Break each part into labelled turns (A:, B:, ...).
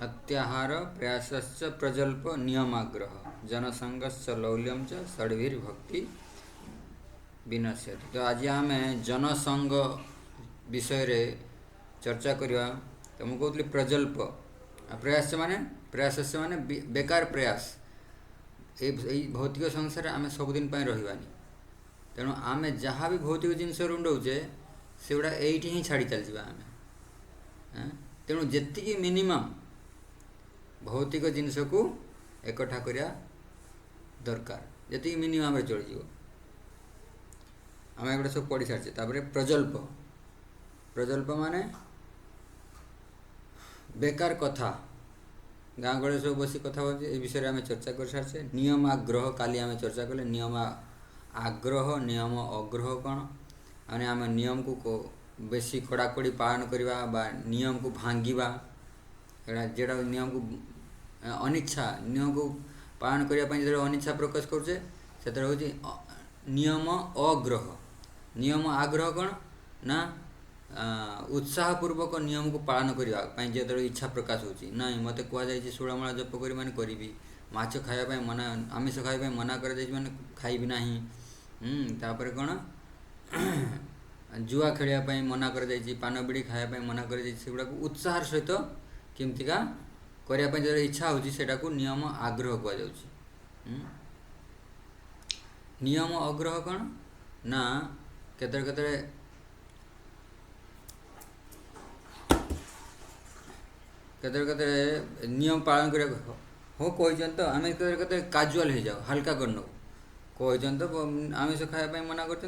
A: अत्याहार प्रयासश्च प्रजल्प नियमाग्रह जनसंगश्च लौल्यम च षड्भिर्भक्ति विनश्यति। तो आज आम जनसंग विषय रे चर्चा करवा। तो मुझे कहते प्रजल्प प्रयास माने प्रयास माने बेकार प्रयास ये भौतिक संसार आम सबुदिन रही तेणु आम जहाँ भी भौतिक जिनस रुंडौचे से गुड़ा ये ही छाड़ी चलती आम तेणु जी मिनिमम भौतिक जिनस को एकठा करिया दरकार जी मिनिमम चल आम एगुड़ा सब पढ़ी सारी तापर प्रजल्प प्रजल्प माने बेकार कथा गाँ गले सब बस कथा ये विषय आम चर्चा कर सारे। नियम आग्रह काली आम चर्चा कले नियम आग्रह नियम अग्रह कौन मैंने आम नियम को बेसी कड़ाकड़ी पालन करवा नियम को भांगा जेटा नियम को अनिच्छा नियम को पालन करने जो अनिच्छा प्रकाश करुचे से हूँ नियम अग्रह नियम आग्रह कौन ना उत्साहपूर्वक नियम को पालन करने जो इच्छा प्रकाश होची ना मत कहुई षोलमाला जप करी मैंने करी माछ खायापी मना आमिष खायापी मना कर मैंने खाइबी ना तापर कौन जुआ खेलने मना कर पान बीड़ी खायापी मना कर सेगुड़ा उत्साह सहित केमतिका करने जो इच्छा होटा को नियम आग्रह कहुच्छी। नियम आग्रह कौन ना केते नियम पालन कर हो कही तो आम के काजुआल हो जाओ हल्का कर नौ कही तो आमिष खायापी मना कर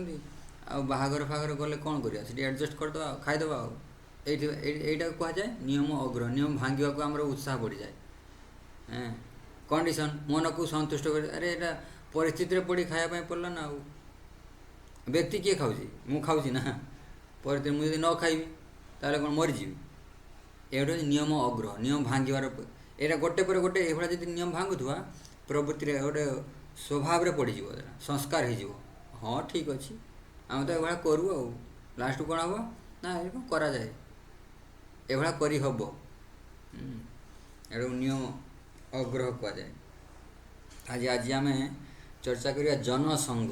A: बाहागर फागर गले कौन कर एडजस्ट करदे खाईदे यहीटा कहुए नियम अग्रह नियम भांगा को आम उत्साह बढ़ी जाए कंडीशन मन को संतुष्ट कर अरे यहाँ परिस्थिति पड़ी खायापी पड़ला ना व्यक्ति किए खाऊँ मु खाऊँ ना परिस्थिति मुझे न खाइबी ताले कौन मरीजी एटा नियम अग्रह नियम भांगार यहाँ गोटे पर गोटे ये जी नियम भांगुवा प्रवृत्ति गोटे स्वभाव पड़ज संस्कार हो हाँ ठीक अच्छे आम तो ये करूँ आ लास्ट कौन हम ना ये करा जाए ये करी हम एटा नियम अग्रह कहुए। आज आज आम चर्चा करिया जनसंग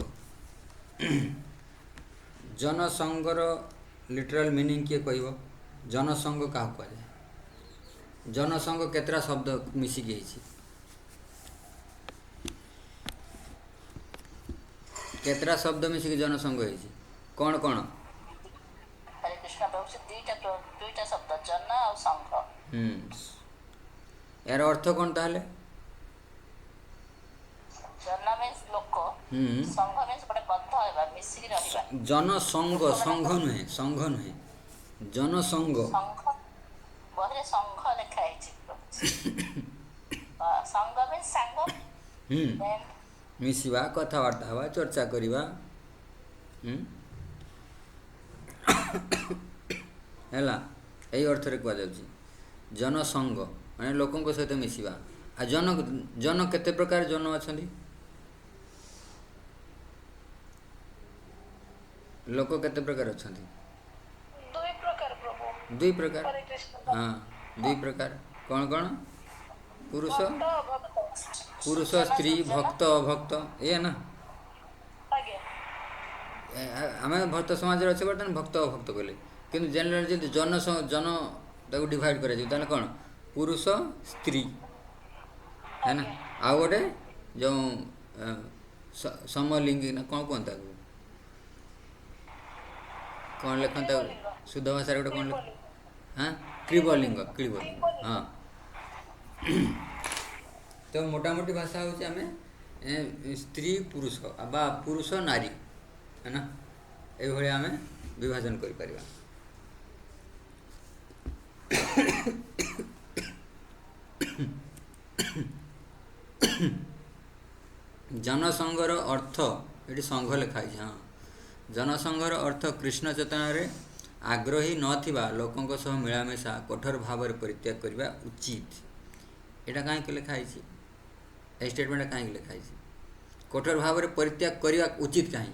A: जनसंगर लिटराल मीनिंग किए कह जनसंग क्या कहुए जनसंग केतरा शब्द मिसिकी केतरा शब्द मिसिकी जनसंग कौन कौन
B: हरे कृष्ण दुईटा शब्द जन और संघ
A: यार अर्थ कौन ताहले
B: जन मीन्स लोक संघ मीन्स गोटे बद्ध होबा मिसिकी रहबा
A: जनसंग संघ नुहे जनसंग
B: बहरे संघ लिखा संघ मीन्स सांग
A: मिसिबा कथबार्ता हवा चर्चा करिबा हैला यही अर्थ रे कह जाउची जनसंग माने लोकंक सहित मिसिबा आ जन जन केते प्रकार जन अछंती लोक केते प्रकार अछंती दुई प्रकार हाँ दुई प्रकार कौन कौन पुरुष पुरुष स्त्री भक्त अभक्त ये ना आम भक्त समाज अच्छे बर्तमान भक्त अभक्त कहले कि जनरल जी जन जन ताको डिवाइड कर कौन पुरुष स्त्री है ना आ गोटे जो समलिंगी ना कौन कहता कौन लिखता शुद्ध भाषा गोटे कौन हाँ क्लिबलिंग क्लिबलिंग हाँ तो मोटामोटी भाषा हूँ आम स्त्री पुरुष बा पुरुष नारी है ना ये आम विभाजन कर जनसंघर अर्थ ये संघ लिखाई हाँ जनसंघर अर्थ कृष्ण चेतना रे आग्रही नथिबा लोकंक सह मिलामेशा कठोर भाव परित्याग करने उचित यहाँ कहीं लिखाई ए स्टेटमेंट कहीं लिखाई कठोर भाव परित्याग करने उचित कहीं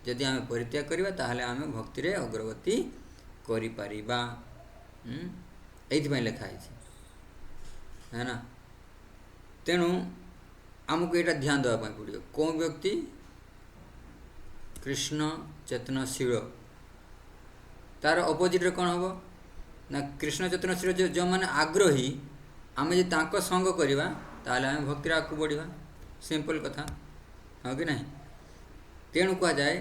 A: जदि आम परित्याग करवा ताहले आम भक्ति रे अग्रगति करिपारिबा एइथि लिखाई है ना। तेणु आमको यहाँ ध्यान देवाई पड़ो कौ व्यक्ति कृष्ण चेतनशील तार अपोजिट कौन हम ना कृष्ण चेतनशील जो मैंने आग्रही आम जो तांको संग करवा ताले आम भक्तिर आगू बढ़ा सिंपल कथा हाँ कि नहीं। तेणु कह जाए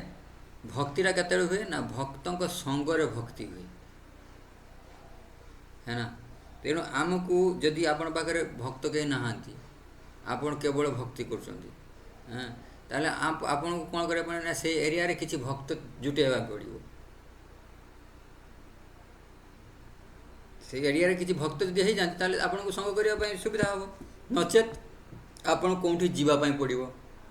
A: भक्तिटा केते हुए ना भक्तों संगरे भक्ति हुए है ना। तेणु आमको जदि आपण पाखे भक्त कहीं नहांती आपण केवल भक्ति करुँच हाँ ताले आपन को कौन करा से एरिया रे किसी भक्त जुटेवा पड़ो से एरिया रे किसी भक्त जब हो जाते आपन को संग करने सुविधा हम नचेत आपन कौटी जीवाई पड़ो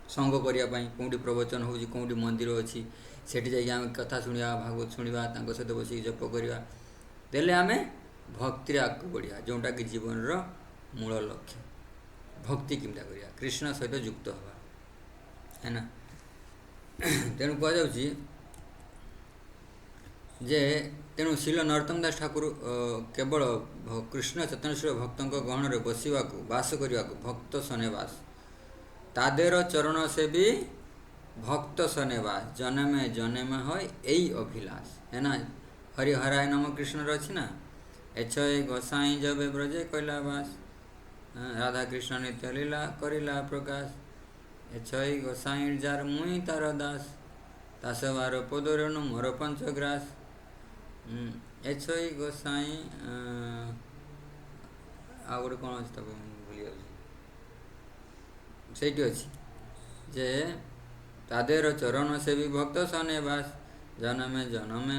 A: संग करने कौटी प्रवचन हो कौटी मंदिर अच्छी सेठी जाइए आम कथा शुणा भागवत शुणा सहित बस जप करवा तेले आम भक्ति आगे बढ़िया जोटा कि जीवन मूल लक्ष्य भक्ति केमता करिया कृष्ण सहित युक्त हवा है ना। तेणु कह जे तेणु शिल नरोत्तम दास ठाकुर केवल कृष्ण चेतनशील भक्तों गहन में बसवा बास करने भक्त सनेवास तादेर चरण से भी भक्त सनेवास जने में हो यही अभिलाष है ना। हरिहराय नम कृष्ण अच्छी ना एछय गोसाई जब ब्रजे कैलावास राधा कृष्ण नित्य लीला करिला प्रकाश एछय गोसाई जार मुई तार दास तासवार पदरेणु मोर पंचग्रास एछय गोसाई आ गोटे कौन अच्छे भूली से अच्छी जे तादेर चरण से भी भक्त सनेवास जनमे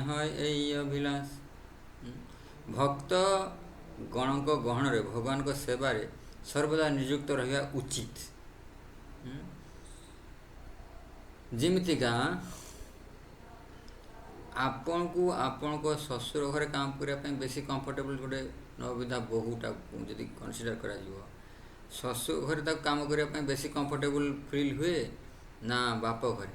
A: है यही अभिलाष भक्त गण को गहन रे भगवान को सेवारे सर्वदा नियुक्त रहा उचित जमीतिका आपण को ससुर घरे काम करने बेसी कंफर्टेबल गोटे नविधा बहुटा जदि कनसीडर करा ससुर घरे तक काम करने बेसी कंफर्टेबल फील हुए ना बाप घरे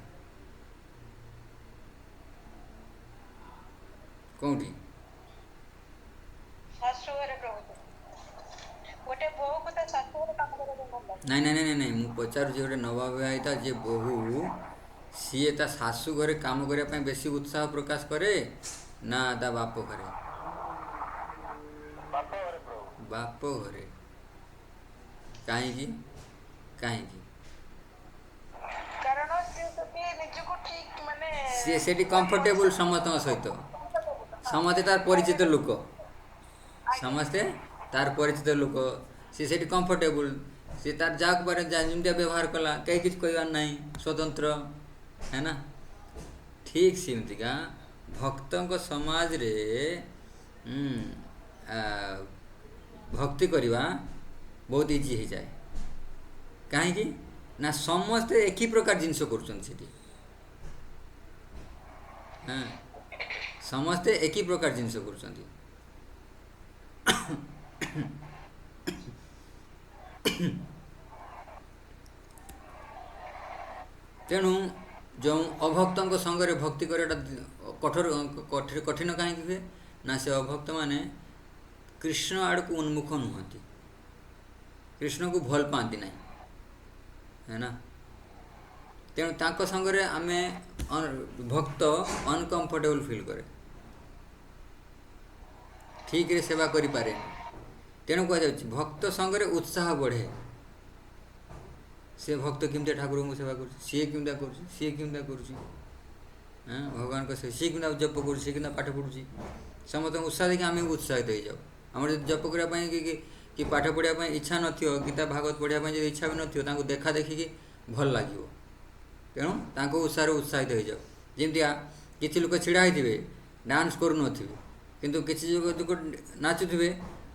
A: कौटी नहीं नहीं नहीं नहीं मु पचार गोटे नवविवाहिता जे बहु सी ता शाशु घरे काम करने बेसी उत्साह प्रकाश करे ना ता बाप घरे बाप घरे कहीं सी से कंफर्टेबल समस्त सहित समस्ते तार परिचित लोक समस्ते तार परिचित लोक सी से कंफर्टेबल सी तार जाक पर जमीन व्यवहार कला कहीं किसी कहबार ना स्वतंत्र है ना। ठीक सेमतिका भक्तों समाज रे भक्ति करवा बहुत इजी हो जाए कहीं ना समस्ते एक ही प्रकार जिनस कर हाँ समस्ते एक ही प्रकार जिनस कर तेणु जो अभक्तों संगे भक्ति कराटा कठिन कहीं हुए ना से अभक्त माने कृष्ण आड़ को उन्मुख नुहति कृष्ण को भल पाती ना है ना। तेणु तांको संगे आमे भक्त अनकंफर्टेबल फील करे ठीक रे सेवा करि पारे तेणु कह भक्त संगे उत्साह बढ़े से भक्त केमती ठाकुर को सेवा कर भगवान को सी कि जप कर पाठ पढ़ुची समस्त उत्साह देखिए आम उत्साहित हो जाओ आम जप करने कि पाठ पढ़ापी इच्छा न गीता भागवत पढ़ापी जो इच्छा भी न देखा देखिकी भल लगे तेणु उत्साह उत्साहित हो जाओ जमती किसी लोक छिड़ा होते डांस करूँ किंतु किसी लोग नाचुवे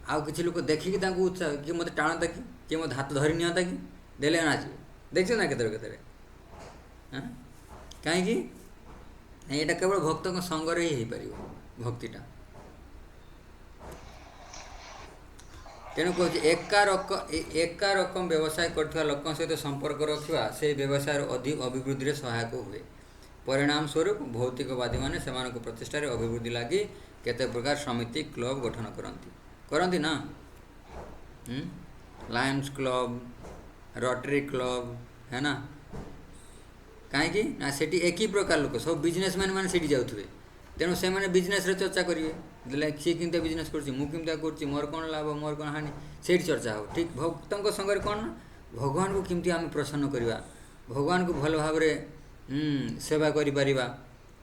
A: आउ किसी लोग देखिकी उत्साह किए मत टाणता कि किए मत हाथ धरी नियंता कि देले नाचे देख ना केतरे हाँ कहीं यहाँ केवल भक्तों संगे ही हो पार भक्तिटा तेणु कह एका रकम व्यवसाय कर लोक सहित संपर्क रखा से व्यवसाय अधिक अभिवृद्धि सहायक हुए परिणाम स्वरूप भौतिकवादी मैंने से प्रतिष्ठार अभिवृद्धि लगी केते प्रकार समिति क्लब गठन करती ना लायन्स क्लब, रोटरी क्लब, है ना, कहीं ना सेठी एक ही प्रकार लोक सब बिजनेसमैन मैंने सेठी जाऊे, तेणु से मैंने बिजनेस चर्चा करेंगे, लाइक सी केमती बिजनेस कर मोर कौन लाभ मोर कौन हानि से चर्चा हो। ठीक भक्तों संगे कौन ना भगवान को केमती आम प्रसन्न करवा, भगवान को भल भाव सेवा करें,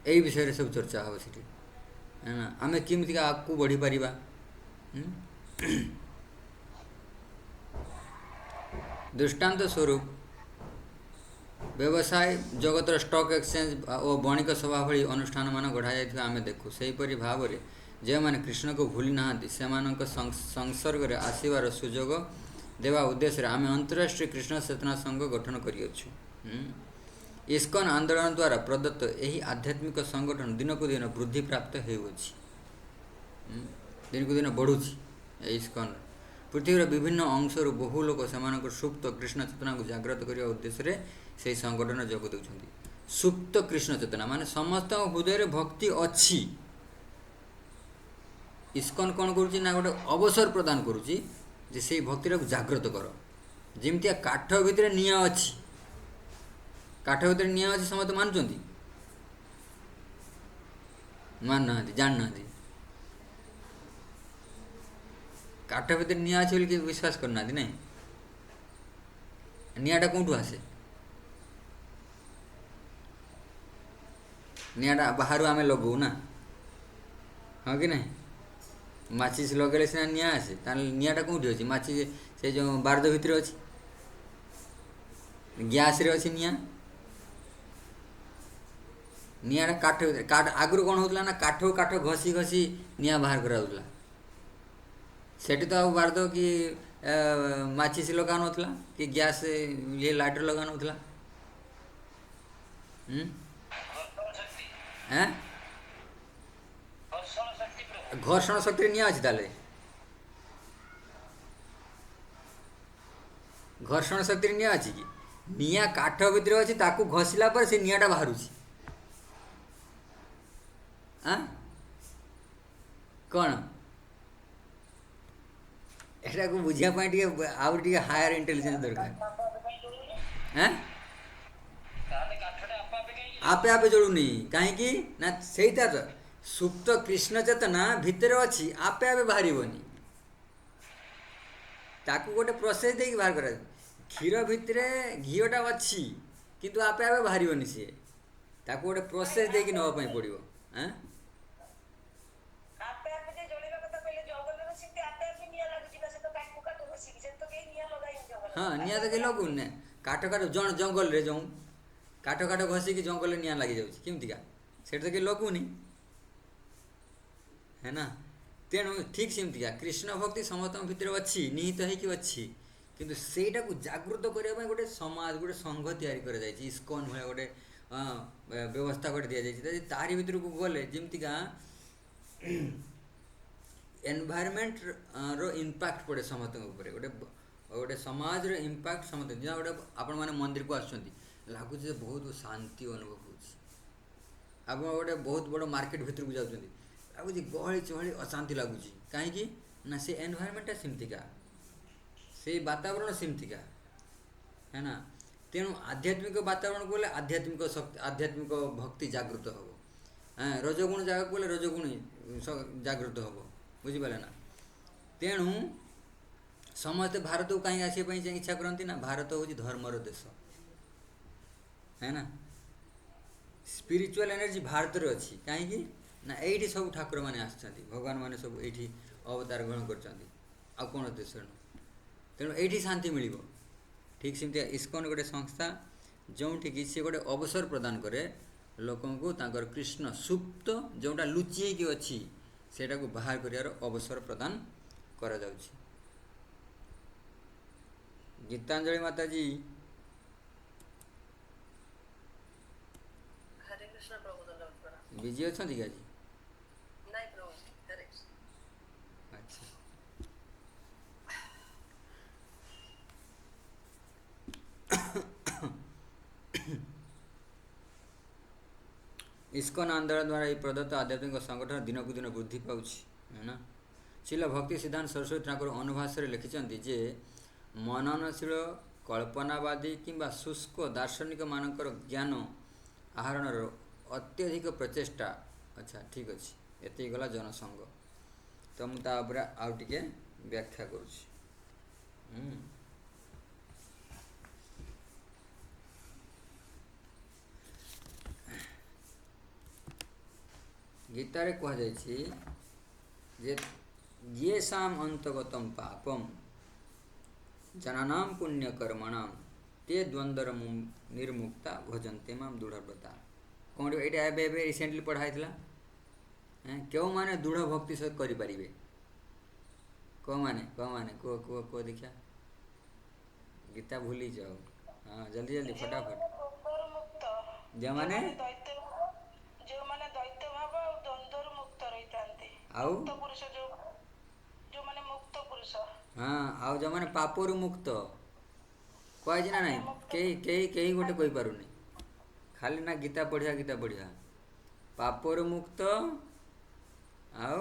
A: यही विषय सब चर्चा हम सीठी, है ना, आम केमती आगू बढ़ी पार। दृष्टांत स्वरूप व्यवसाय जगतर स्टॉक एक्सचेंज और बणिक सभा भली अनुष्ठान मान गढ़ा जाइथिबा आमे देखु। सेहीपरि भाव में जे माने कृष्ण को भूली नाहांती सेमानक संसर्ग रे आसीबार सुजोग देवा उद्देश्य आमे अंतर्राष्ट्रीय कृष्ण चेतना संघ गठन करियछु। इस्कन आंदोलन द्वारा प्रदत्त यही आध्यात्मिक संगठन दिन को दिन वृद्धि प्राप्त होउछि, दिन को दिन बढ़ुछि। इस्कन पृथ्वीर विभिन्न अंशर बहु लोक से सुप्त कृष्ण चेतना को जागृत करने उद्देश्य से संगठन जोग देउछन्ति। सुप्त कृष्ण चेतना माने समस्त हृदय भक्ति अच्छी, इस्कन कौन करुच्ची ना गोटे अवसर प्रदान करुच्ची जे से भक्ति को जागृत कर। जमती काठ भितर निआ अच्छी, काठ भितर निआ अच्छी समस्त मानुचंती, मान ना जान ना, काठ भितर निआ अच्छी बोल विश्वास करना नहीं, निआटा कौटू आसे, निआटा बाहर आम लगौ ना, हाँ कि नहीं, माचिस लगे सीना निआ आसे, निआटा कौटी अच्छी, माचिस से जो बारद भितर अच्छी, गैस रे अच्छी निआ, निआटा काठ भितर, काठ आगुरी कौन होता ना काठ काठ घसी घसी निआ बाहर कराउला, सेठी तो अब बारद कि माचिस लगा नथला कि गैस ये लाइटर लगा नथला, हैं घर्षण शक्ति निआ अच्छी ताले, घर्षण शक्ति निआ अच्छी कि निआ काठ भितर अच्छी ताकू घषिला पर से निआटा बाहरुछि, कौन एटा को बुझिया टे हायर इंटेलिजेंस दरकार हैं आपे आपे जोड़ुनी कहीं ना सेटा तो सुप्त कृष्ण चेतना भितर अच्छी आपे आपे बाहरबनी, ताकू गोटे प्रोसेस देकी बाहर कर, क्षीर भितर घीटा अच्छी किंतु आपे आपे बाहरबनी, सी ताकू गोटे प्रोसेस देकी नवाई पड़ो। हाँ निआ तो कहीं लगुन ना काठ काठ जंगल रे जाऊँ काठ काठ घसिकी जंगल निआ लगी जामतिका से तो कहीं लगुनि, है ना, तेणु ठीक सेमतिका कृष्ण भक्ति समस्त भितर अच्छी निहित होगी अच्छी किंतु सेटा को जागृत करने गोटे समाज गोटे संघ तैयारी कर जाइए, इस्कन भाया गोटे व्यवस्था गोटे दि जाइए, तारी भितर को गले जमतिका एनवायरमेंट रो इम्पैक्ट पड़े समस्त गोटे गोटे समाज रो इम्पैक्ट समस्त जहाँ गोटे आपण मैंने मंदिर को आसुँच लगुच बहुत शांति अनुभव हो, गोटे बहुत बड़ मार्केट भितर को जाऊँच लगुच गहली चहली अशांति लगुच कहीं ना से एनवायरमेंटा सेमतिका से वातावरण सेमतिका, है ना, तेणु आध्यात्मिक वातावरण को आध्यात्मिक शक्ति आध्यात्मिक भक्ति जागृत हम, हाँ रजगुण जगह को रजगुण जागृत हम, बुझिपारे ना, तेणु समस्ते भारत को कहीं आसपा इच्छा करती ना, भारत हूँ धर्मर देश, है ना, स्पिरिचुअल एनर्जी भारत रे अच्छी कहीं ना ये सब ठाकुर मैंने आसुँच भगवान मैंने सब ये अवतार ग्रहण कर कौन देश तेणु ये शांति मिल। ठीक सेमती इस्कन गोटे संस्था जो सी गोटे अवसर प्रदान करे लोकों को तांकर कृष्ण सुप्त जोटा लुचि कि अच्छी सेटा को बाहर कर अवसर प्रदान करा जाउछि। गीतांजलि माता जी
C: हरे कृष्ण प्रभु धन्यवाद प्रणाम।
A: बिजी अच्छा जी आज
C: नहीं प्रभु हरे कृष्ण।
A: अच्छा इस्कन आंदोलन द्वारा ये प्रदत्त आध्यात्मिक संगठन दिन को दिन वृद्धि पाउछि, है ना। शिला भक्ति सिद्धांत सरस्वती ठाकुर अनुभाष्य लिखिं जे मननशील कल्पनावादी किंबा शुष्क दार्शनिक मानकर ज्ञान आहरणर अत्यधिक प्रचेष्टा। अच्छा ठीक अच्छे ये गला जनसंघ। तो मुझे आउ टिके व्याख्या करुँच। गीतारे कहुछि जे ये शाम अंतगतम पापम जनानाम पुण्यकर्मणाम ते द्वंद्वर निर्मुक्ता भजन्ते माम दृढ़व्रता। कौन ये रिसेंटली पढ़ाई क्यों माने दृढ़ भक्ति सहित करें कौ माने को देखा गीता भूली जाओ। हाँ जल्दी जल्दी फटाफट। जो माने आउ हाँ आउ जो माने पापरु मुक्त कहे ना नहीं कई गोटे कही पारुनी खाली ना गीता पढ़िया पापरु मुक्त आउ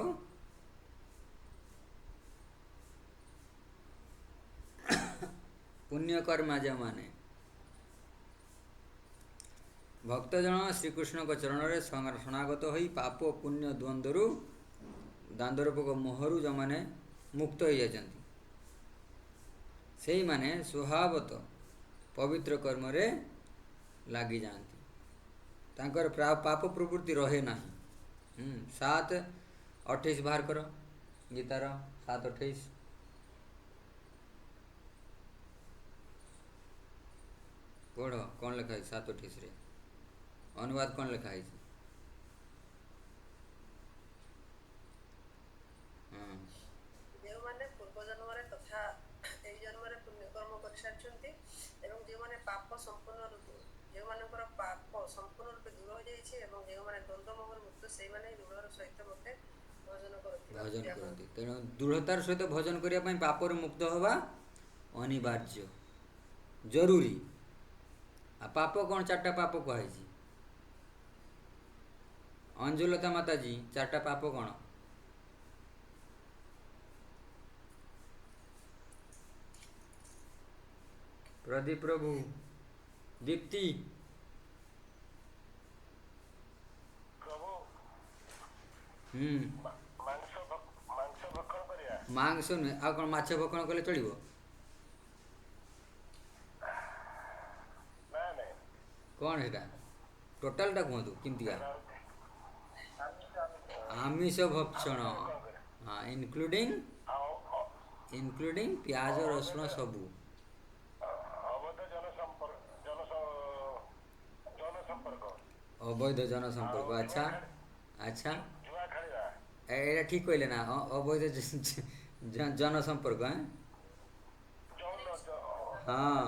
A: पुण्यकर्मा जो माने भक्तजन श्रीकृष्ण को चरण में शरणागत हो पाप पुण्य द्वंद्वरु दांदरपूर्वक मोहरु जो माने मुक्त हो जाती से ही माने स्वभावत पवित्र कर्म रे लगी जाती तांकर पाप प्रवृत्ति रहे ना। 7:28 बाहर कर गीतार 7:28 पढ़ कौन लिखा है 7:28 रे अनुवाद कौन लिखा है।
C: ଯେଉଁମାନେ ପୂର୍ବ ଜନ୍ମରେ ତଥା ଏହି ଜନ୍ମରେ ପୁଣ୍ୟକର୍ମ କରିସାରିଛନ୍ତି ଏବଂ ଯେଉଁମାନେ ପାପ ସମ୍ପୂର୍ଣ୍ଣ ଯେଉଁମାନଙ୍କର ପାପ ସମ୍ପୂର୍ଣ୍ଣ ରୂପେ ଦୂର ହୋଇଯାଇଛି ଏବଂ ଯେଉଁମାନେ ଦ୍ୱନ୍ଦ୍ୱ ମୋହରୁ ମୁକ୍ତ ସେଇମାନେ ଦୃଢ଼ର ସହିତ ମୋତେ ଭଜନ କରନ୍ତି।
A: ତେଣୁ ଦୃଢ଼ତାର ସହିତ ଭଜନ କରିବା ପାଇଁ ପାପରୁ ମୁକ୍ତ ହେବା ଅନିବାର୍ଯ୍ୟ ଜରୁରୀ। आ पाप कौन 4टा पाप कहुई अंजुलता माता जी 4टा पाप कौन प्रदीप प्रभु दीप्ति मांस नुहे आ कौन माछ भक्षण कले चलो कौन है टोटालटा कहतु किमतिका आमिष भक्षण हाँ इनक्लूडिंग प्याज रसुण सबू अवैध जन संपर्क। अच्छा अच्छा एटा ठीक कहले ना अवैध जन संपर्क हाँ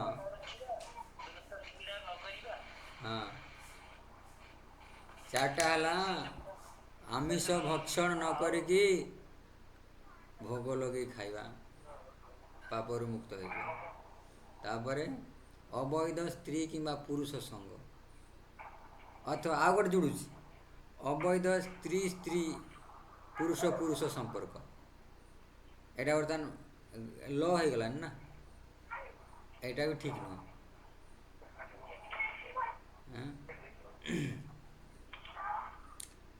A: हाँ 4टा है आमिष भक्षण न करिकी भोग लगे खाइबा पापरु मुक्त हो तापरे अवैध स्त्री किंबा पुरुष संग अथवा आ गए जुड़ू अवैध स्त्री स्त्री पुरुष पुरुष संपर्क एटा बर्तमान ल हो गला ना एटा भी ठीक नुह।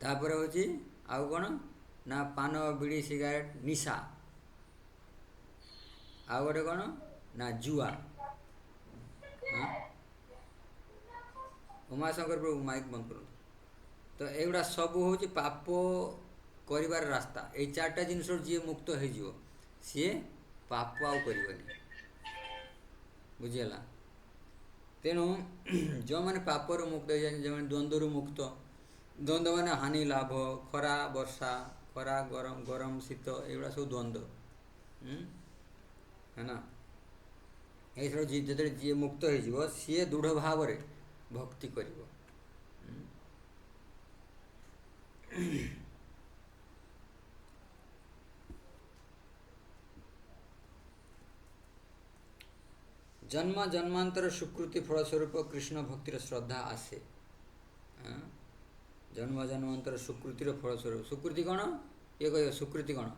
A: तापर हूँ आउ कौन ना पान बीड़ी सिगारेट निशा आउ गोटे कौन ना जुआ। उमाशंकर प्रभु माइक बंद करूँ तो एगुड़ा सब हूँ पाप कर रास्ता ये 4टा जिनस जी मुक्त हो सी पाप आउ कर बुझीगला। तेणु जो मैंने पापर मुक्त हो जाए जो द्वंद्व मुक्त द्वंद्व माने हानि लाभ खरा वर्षा खरा गरम गरम शीत एगुड़ा सब द्वंद्व है ना ये सब जो जी मुक्त हो सी दृढ़ भाव भक्ति कर जन्म जन्मांतर सुकृति फलस्वरूप कृष्ण भक्तिर श्रद्धा आसे। जन्म जन्मांतर सुकृतिर फलस्वरूप सुकृति कौन ये कह सुकृति कौन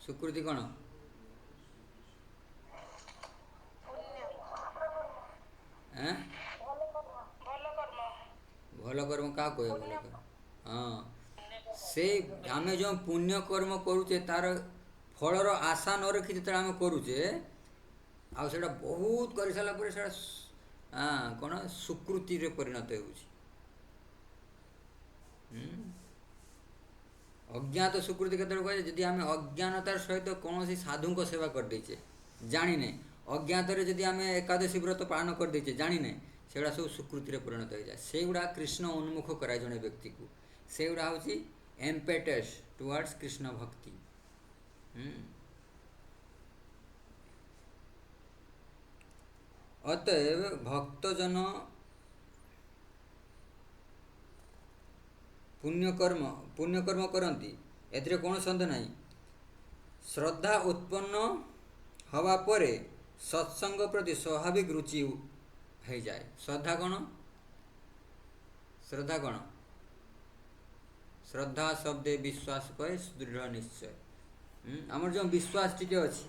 A: सुकृति कौन ଆଁ
B: ଭଲ କର୍ମ
A: ଭଲ କର୍ମ କାହା କହିବ ଭଲ
B: ପୁଣ୍ୟ
A: କର୍ମ? ହଁ, ସେ ଆମେ ଯେଉଁ ପୁଣ୍ୟ କର୍ମ କରୁଛେ ତାର ଫଳର ଆଶା ନ ରଖି ଯେତେବେଳେ ଆମେ କରୁଛେ, ଆଉ ସେଇଟା ବହୁତ କରିସାରିଲା ପରେ ସେଇଟା କ'ଣ ସୁକୃତିରେ ପରିଣତ ହେଉଛି। ଅଜ୍ଞାତ ସୁକୃତି କେତେବେଳେ କୁହାଯାଏ? ଯଦି ଆମେ ଅଜ୍ଞାନତାର ସହିତ କୌଣସି ସାଧୁଙ୍କ ସେବା କରିଦେଇଛେ ଜାଣିନେ, ଅଜ୍ଞାତରେ ଯଦି ଆମେ ଏକାଦଶୀ ବ୍ରତ ପାଳନ କରିଦେଇଛେ ଜାଣିନେ, ସେଗୁଡ଼ା ସବୁ ସୁକୃତିରେ ପରିଣତ ହୋଇଯାଏ। ସେଇଗୁଡ଼ା କୃଷ୍ଣ ଉନ୍ମୁଖ କରାଏ ଜଣେ ବ୍ୟକ୍ତିକୁ। ସେଇଗୁଡ଼ା ହେଉଛି ଏମ୍ପେଟସ୍ ଟୁୱାର୍ଡ଼ସ୍ କୃଷ୍ଣ ଭକ୍ତି। ଅତଏବ ଭକ୍ତଜନ ପୁଣ୍ୟକର୍ମ କରନ୍ତି, ଏଥିରେ କୌଣସି ସନ୍ଦେହ ନାହିଁ। ଶ୍ରଦ୍ଧା ଉତ୍ପନ୍ନ ହେବା ପରେ ସତ୍ସଙ୍ଗ ପ୍ରତି ସ୍ୱାଭାବିକ ରୁଚି ହୋଇଯାଏ। ଶ୍ରଦ୍ଧା କ'ଣ? ଶ୍ରଦ୍ଧା ଶବ୍ଦେ ବିଶ୍ୱାସ କରେ ଦୃଢ଼ ନିଶ୍ଚୟ। ଆମର ଯେଉଁ ବିଶ୍ୱାସ ଟିକେ ଅଛି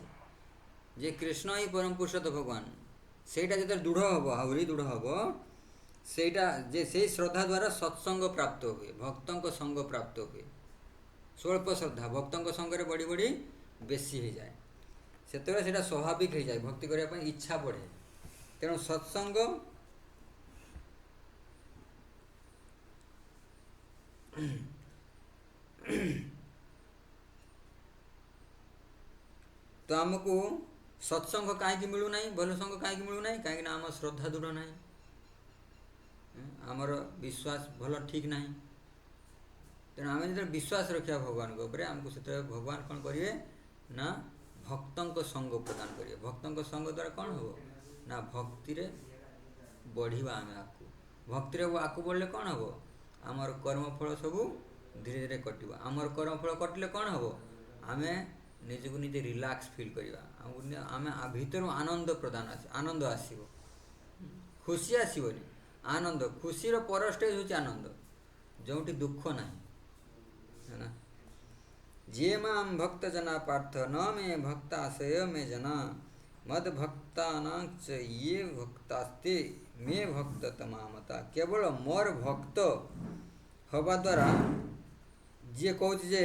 A: ଯେ କୃଷ୍ଣ ହିଁ ପରମ ପୁରୁଷୋତ୍ତମ ଭଗବାନ, ସେଇଟା ଯେତେବେଳେ ଦୃଢ଼ ହେବ, ଆହୁରି ଦୃଢ଼ ହେବ, ସେଇଟା ଯେ ସେଇ ଶ୍ରଦ୍ଧା ଦ୍ୱାରା ସତ୍ସଙ୍ଗ ପ୍ରାପ୍ତ ହୁଏ, ଭକ୍ତଙ୍କ ସଙ୍ଗ ପ୍ରାପ୍ତ ହୁଏ। ସ୍ୱଳ୍ପ ଶ୍ରଦ୍ଧା ଭକ୍ତଙ୍କ ସଙ୍ଗରେ ବଢ଼ି ବଢ଼ି ବେଶୀ ହୋଇଯାଏ। ସେତେବେଳେ ସେଇଟା ସ୍ୱାଭାବିକ ହୋଇଯାଏ, ଭକ୍ତି କରିବା ପାଇଁ ଇଚ୍ଛା ବଢ଼େ। ତେଣୁ ସତ୍ସଙ୍ଗ ତ ଆମକୁ ସତ୍ସଙ୍ଗ କାହିଁକି ମିଳୁନାହିଁ, ଭଲ ସଙ୍ଗ କାହିଁକି ମିଳୁନାହିଁ? କାହିଁକିନା ଆମ ଶ୍ରଦ୍ଧା ଦୃଢ଼ ନାହିଁ, ଆମର ବିଶ୍ୱାସ ଭଲ ଠିକ୍ ନାହିଁ। ତେଣୁ ଆମେ ଯେତେବେଳେ ବିଶ୍ୱାସ ରଖିବା ଭଗବାନଙ୍କ ଉପରେ, ଆମକୁ ସେତେବେଳେ ଭଗବାନ କ'ଣ କରିବେ ନା ଭକ୍ତଙ୍କ ସଙ୍ଗ ପ୍ରଦାନ କରିବେ। ଭକ୍ତଙ୍କ ସଙ୍ଗ ଦ୍ୱାରା କ'ଣ ହେବ ନା ଭକ୍ତିରେ ବଢ଼ିବା। ଆମେ ଭକ୍ତିରେ ଆକୁ ବଢ଼ିଲେ କ'ଣ ହେବ? ଆମର କର୍ମଫଳ ସବୁ ଧୀରେ ଧୀରେ କଟିବ। ଆମର କର୍ମଫଳ କଟିଲେ କ'ଣ ହେବ? ଆମେ ନିଜକୁ ନିଜେ ରିଲାକ୍ସ ଫିଲ୍ କରିବା। ଆମେ ଭିତରୁ ଆନନ୍ଦ ଆସିବ, ଖୁସି ଆସିବନି, ଆନନ୍ଦ। ଖୁସିର ପର ଷ୍ଟେଜ୍ ହେଉଛି ଆନନ୍ଦ, ଯେଉଁଠି ଦୁଃଖ ନାହିଁ। ହେଲା, ଯିଏ ମାମ୍ ଭକ୍ତ ଜନା ପାର୍ଥ ନ ମେ ଭକ୍ତାଶୟ ମେ ଜନା ମଦ ଭକ୍ତାନାଞ୍ଚ ଇଏ ଭକ୍ତାସ୍ତେ ମେ ଭକ୍ତ ତମାମତା। କେବଳ ମୋର ଭକ୍ତ ହେବା ଦ୍ୱାରା ଯିଏ କହୁଛି ଯେ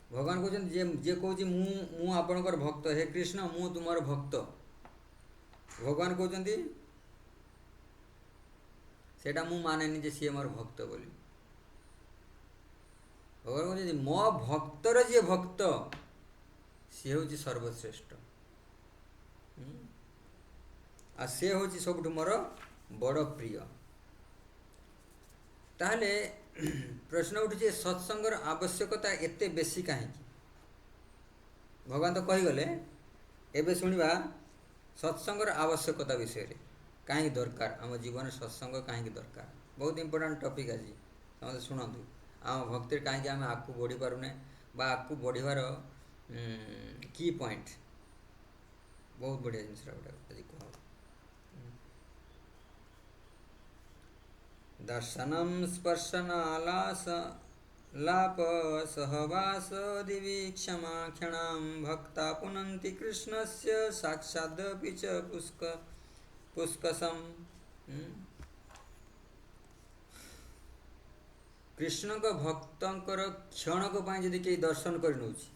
A: ଭଗବାନ କହୁଛନ୍ତି ଯିଏ କହୁଛି ମୁଁ ଆପଣଙ୍କର ଭକ୍ତ, ହେ କୃଷ୍ଣ ମୁଁ ତୁମର ଭକ୍ତ, ଭଗବାନ କହୁଛନ୍ତି ସେଇଟା ମୁଁ ମାନେନି ଯେ ସିଏ ମୋର ଭକ୍ତ ବୋଲି। ଭଗବାନ କହୁଛନ୍ତି ମୋ ଭକ୍ତର ଯିଏ ଭକ୍ତ ସିଏ ହେଉଛି ସର୍ବଶ୍ରେଷ୍ଠ, ଆଉ ସେ ହେଉଛି ସବୁଠୁ ମୋର ବଡ଼ ପ୍ରିୟ। ତାହେଲେ ପ୍ରଶ୍ନ ଉଠୁଛି ସତ୍ସଙ୍ଗର ଆବଶ୍ୟକତା ଏତେ ବେଶୀ କାହିଁକି? ଭଗବାନ ତ କହିଗଲେ, ଏବେ ଶୁଣିବା ସତ୍ସଙ୍ଗର ଆବଶ୍ୟକତା ବିଷୟରେ। କାହିଁକି ଦରକାର ଆମ ଜୀବନରେ ସତ୍ସଙ୍ଗ, କାହିଁକି ଦରକାର? ବହୁତ ଇମ୍ପୋର୍ଟାଣ୍ଟ ଟପିକ୍ ଆଜି, ସମସ୍ତେ ଶୁଣନ୍ତୁ। ଆମ ଭକ୍ତିରେ କାହିଁକି ଆମେ ଆଗକୁ ବଢ଼ିପାରୁନେ, ବା ଆଗକୁ ବଢ଼ିବାର କି ପଏଣ୍ଟ। ବହୁତ ବଢ଼ିଆ ଜିନିଷଟା ଗୋଟେ ଆଜି କୁହ। ଦର୍ଶନମ୍ ସ୍ପର୍ଶନାଲାସ ଲାପ ସହବାସଦିବୀକ୍ଷମା କ୍ଷଣାମ୍ ଭକ୍ତା ପୁନନ୍ତି କୃଷ୍ଣସ୍ୟ ସାକ୍ଷାଦପି ଚ ପୁଷ୍କସମ୍। କୃଷ୍ଣଙ୍କ ଭକ୍ତଙ୍କର କ୍ଷଣକ ପାଇଁ ଯଦି କେହି ଦର୍ଶନ କରିନେଉଛି,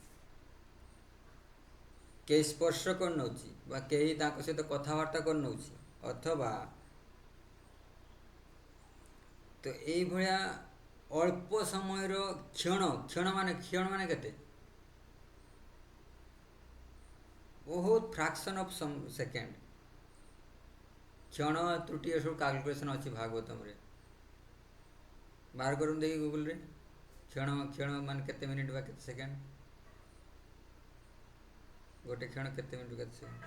A: କେହି ସ୍ପର୍ଶ କରିନେଉଛି, ବା କେହି ତାଙ୍କ ସହିତ କଥାବାର୍ତ୍ତା କରିନେଉଛି, ଅଥବା ତ ଏଇଭଳିଆ ଅଳ୍ପ ସମୟର କ୍ଷଣ ମାନେ କେତେ? ବହୁତ ଫ୍ରାକ୍ସନ୍ ଅଫ୍ ସେକେଣ୍ଡ। କ୍ଷଣ ତ୍ରୁଟି ଏସବୁ କାଲକୁଲେସନ୍ ଅଛି ଭାଗବତମରେ, ବାହାର କରନ୍ତୁ ଦେଖି ଗୁଗୁଲରେ। କ୍ଷଣ ମାନେ କେତେ ମିନିଟ୍ ବା କେତେ ସେକେଣ୍ଡ? ଗୋଟେ କ୍ଷଣ କେତେ ମିନିଟ୍ କେତେ ସେକେଣ୍ଡ?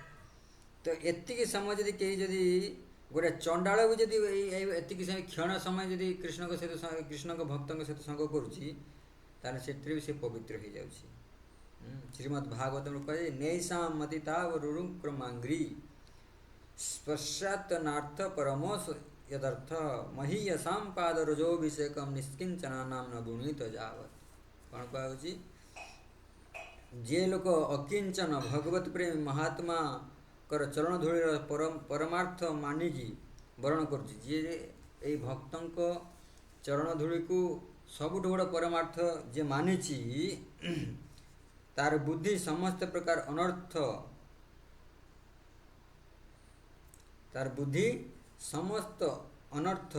A: ତ ଏତିକି ସମୟ ଯଦି କେହି ଯଦି ଗୋଟେ ଚଣ୍ଡାଳ ବି ଯଦି ଏତିକି କ୍ଷଣ ସମୟ ଯଦି କୃଷ୍ଣଙ୍କ ଭକ୍ତଙ୍କ ସହିତ ସଙ୍ଗ କରୁଛି, ତାହେଲେ ସେଥିରେ ବି ସେ ପବିତ୍ର ହେଇଯାଉଛି। ଶ୍ରୀମଦ୍ ଭାଗବତରୁ କୁହାଯାଏ ନୈଷାମ୍ ମତିତାବ ରୁରୁକ୍ରମାଙ୍ଗ୍ରି ସ୍ପର୍ଶାତ୍ ନାର୍ଥ ପରମୋସ ଯଦର୍ଥ ମହୀୟସାଂ ପାଦରଜୋଭିଷେକମ୍ ନିଷ୍କିଞ୍ଚନାନାଂ ନ ଗୁଣିତ ଯାବତ୍। କ'ଣ କୁହାଯାଉଛି? ଯେ ଲୋକ ଅକିଞ୍ଚନ ଭଗବତ ପ୍ରେମୀ ମହାତ୍ମା ଚରଣ ଧୂଳିର ପରମାର୍ଥ ମାନିକି ବରଣ କରୁଛି। ଯିଏ ଏଇ ଭକ୍ତଙ୍କ ଚରଣ ଧୂଳିକୁ ସବୁଠୁ ବଡ଼ ପରମାର୍ଥ ଯିଏ ମାନିଛି, ତାର ବୁଦ୍ଧି ସମସ୍ତ ପ୍ରକାର ଅନର୍ଥ, ତାର ବୁଦ୍ଧି ସମସ୍ତ ଅନର୍ଥ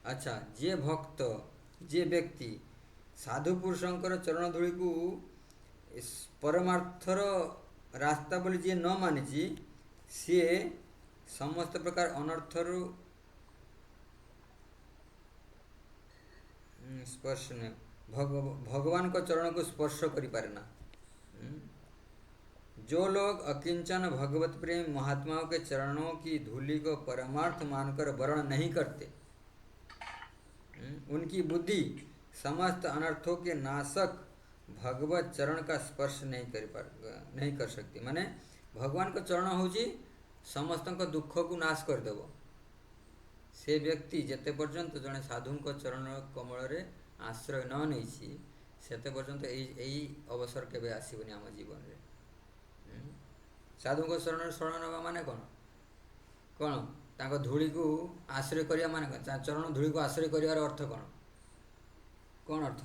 A: ଆଚ୍ଛା, ଯିଏ ଭକ୍ତ, ଯିଏ ବ୍ୟକ୍ତି ସାଧୁ ପୁରୁଷଙ୍କର ଚରଣ ଧୂଳିକୁ ପରମାର୍ଥର ରାସ୍ତା ବୋଲି ଯିଏ ନ ମାନିଛି, ସିଏ ସମସ୍ତ ପ୍ରକାର ଅନର୍ଥରୁ स्पर्श नहीं, भगवान को चरणों को स्पर्श करी पारे ना। जो लोग अकिंचन भगवत प्रेम महात्माओं के चरणों की धूलि को परमार्थ मानकर वर्ण नहीं करते, उनकी बुद्धि समस्त अनर्थों के नाशक भगवत चरण का स्पर्श नहीं कर सकती। माने भगवान को चरण होची समस्त दुख को नाश करदेव। से व्यक्ति जेते पर्यंत जड़े साधु चरण कमल आश्रय न नहीं सेते पर्यंत यही अवसर केबे आसबनी आम जीवन में। साधु शरण शरण नवा माने कौन कौन तांको धूली को आश्रय करिया माने चरण धूली को आश्रय करियार अर्थ कौन कौन अर्थ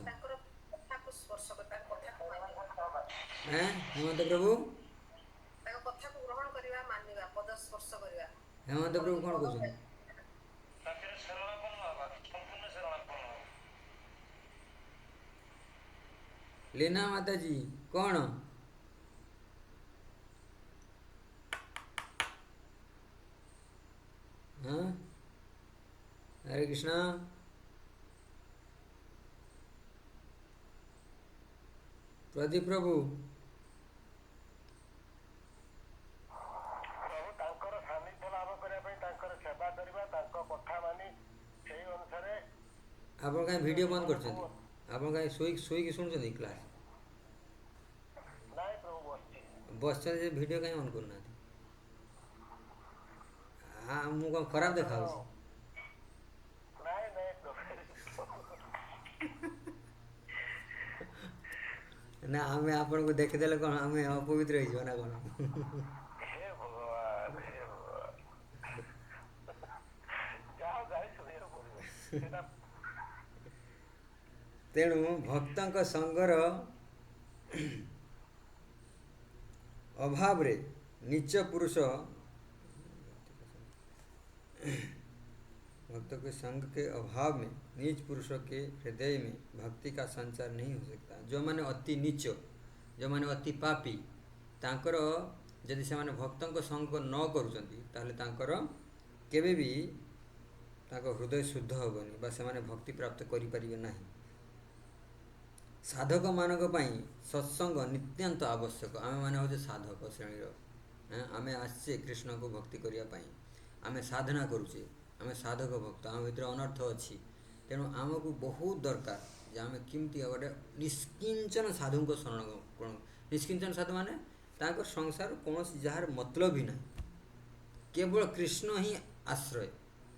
A: हेमंत प्रभु हेमंत प्रभु कौन कहते लीना माता जी कौन हाँ हरे कृष्णा प्रदीप प्रभु आप कहीं वीडियो बंद कर शोक शुणुं क्लास बस वीडियो कहीं ऑन करना हाँ मुझे खराब देखा ना आम आपन को देखीदे कौन आम अपवित्र हो ना कौन तेणु भक्तों संगर अभाव रे नीच पुरुष भक्त के संग के अभाव में नीच पुरुषों के हृदय में भक्ति का संचार नहीं हो सकता। जो माने अति नीच जो माने अति पापी तांकर यदि से माने भक्तों को संग न करुचंती ताहले तांकर केबे भी तांको हृदय शुद्ध होबनी बा से माने भक्ति प्राप्त करि परिबे नाही। साधक मानक पई सत्संग नित्यांत आवश्यक। आमे माने होजे साधक श्रेणी आमे आसे कृष्ण को भक्ति करिया पई आमे साधना करूचे आमे साधक भक्त आम भीतर अनर्थ अच्छी तेणु आमको बहुत दरकार जे आमे किमती गोटे निष्किंचन साधु को शरण निष्किंचन साधु माने तांको संसार कौन जार मतलब ही ना केवल कृष्ण ही आश्रय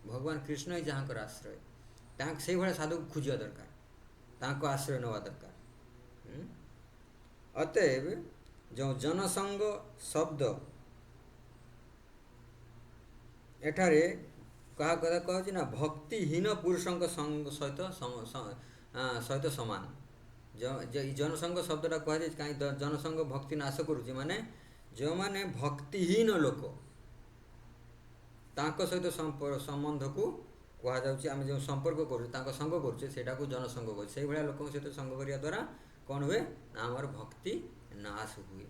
A: भगवान कृष्ण ही जहाँ आश्रय से भाया साधु को खोजा दरकार तांको आश्रय नवा दरकार। अतएव जो जनसंग शब्द एठारे कहा कथा कहछि ना भक्तिहीन पुरुषों संग सहित सहित समान जो जनसंग शब्दटा कह कहीं जनसंग भक्ति नाश करुच्ची माने जो माने भक्तिहीन लोक तांको सहित संबंध को कह जाउछि आमे जो संपर्क करूँ संग करुचे सेटा को जनसंग कह से भाया लोक सहित संग करिया द्वारा कौन हुए ना आमर भक्ति नाश हुए।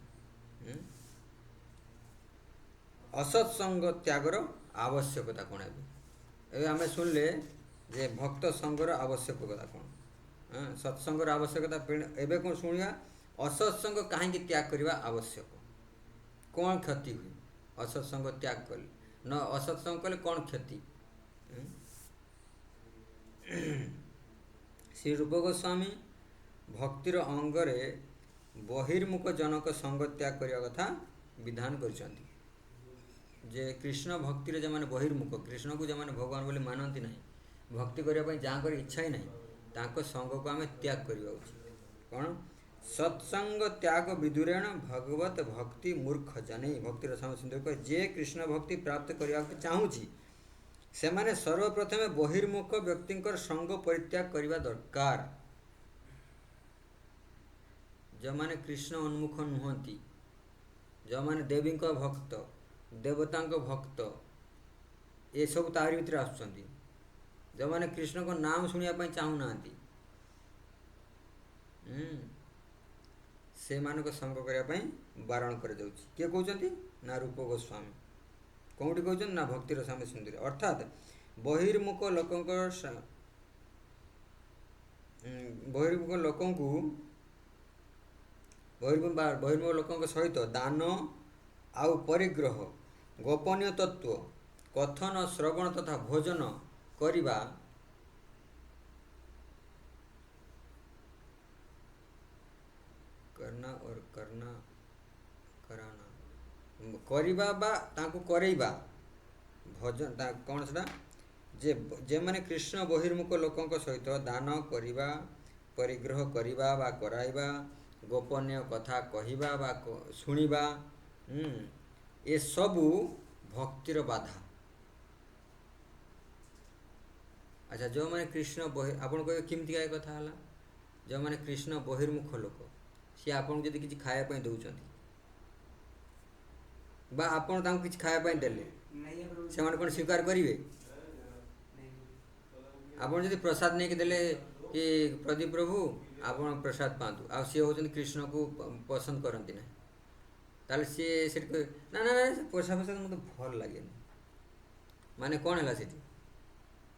A: असत्संग त्यागर आवश्यकता कौन है आम शुणिले जे भक्त संगर आवश्यकता कौन सत्संगर आवश्यकता एवं कौन शुणिया असत्संग कहीं त्याग करवा आवश्यक कौन क्षति हुए असत्संग त्याग कले न असत्संग कले कौन क्षति। श्री रूप गोस्वामी भक्तिर अंगरे बहिर्मुख जनक संग त्याग करने कथा विधान करछंती जे कृष्ण भक्ति जो मैंने बहिर्मुख कृष्ण को जो मैंने भगवान बोली मानती ना भक्ति करने जहाँ कर इच्छा ही ना तांको संग को आम त्याग करवा उचित कौन सत्संग त्याग विदुरेण भगवत भक्ति मूर्ख जने भक्तिर स्वामी सुंदर कहे जे कृष्ण भक्ति प्राप्त करने चाहूँगी से माने सर्वप्रथमे बहिर्मुख व्यक्तिंकर संग परित्याग करने दरकार जो माने कृष्ण उन्मुख नुहति जो माने देवी भक्त देवता भक्त ये सब तारी भितर आसुच्चंती जो माने कृष्ण को नाम शुणा चाहूना से मानक संग करने बारण कर किए कहते ना रूप गोस्वामी कौटी कहते ना भक्तिर स्वामी सुंदर अर्थात बहिर्मुख बहिर्मुख लोक सहित दान आउ परिग्रह गोपनीय तत्व कथन श्रवण तथा भोजन करिबा करना और करना कराना करिबा बा तांको करेइबा भोजन कौन से जे जे माने कृष्ण बहिर्मुख लोकों सहित दान करिबा परिग्रह करिबा बा कराइबा गोपनीय कथा कहिबा बा शुणिबा ये सबू भक्तिर बाधा। अच्छा जो मैंने कृष्ण आपन कह केमती गाय कथा है जो मैंने कृष्ण बहिर्मुख लोक सी आपन जदि किसी खायापी दौरान बा आपन तांको किसी खायापी देले से माने कौन स्वीकार करेंगे आपन जदि प्रसाद नहीं देले कि प्रदीप प्रभु आपन प्रसाद पातु आ सी होचन कृष्ण को पसंद करती ना ताले सी से ना ना ना प्रसाद प्रसाद मत भल लगे माने कौन है से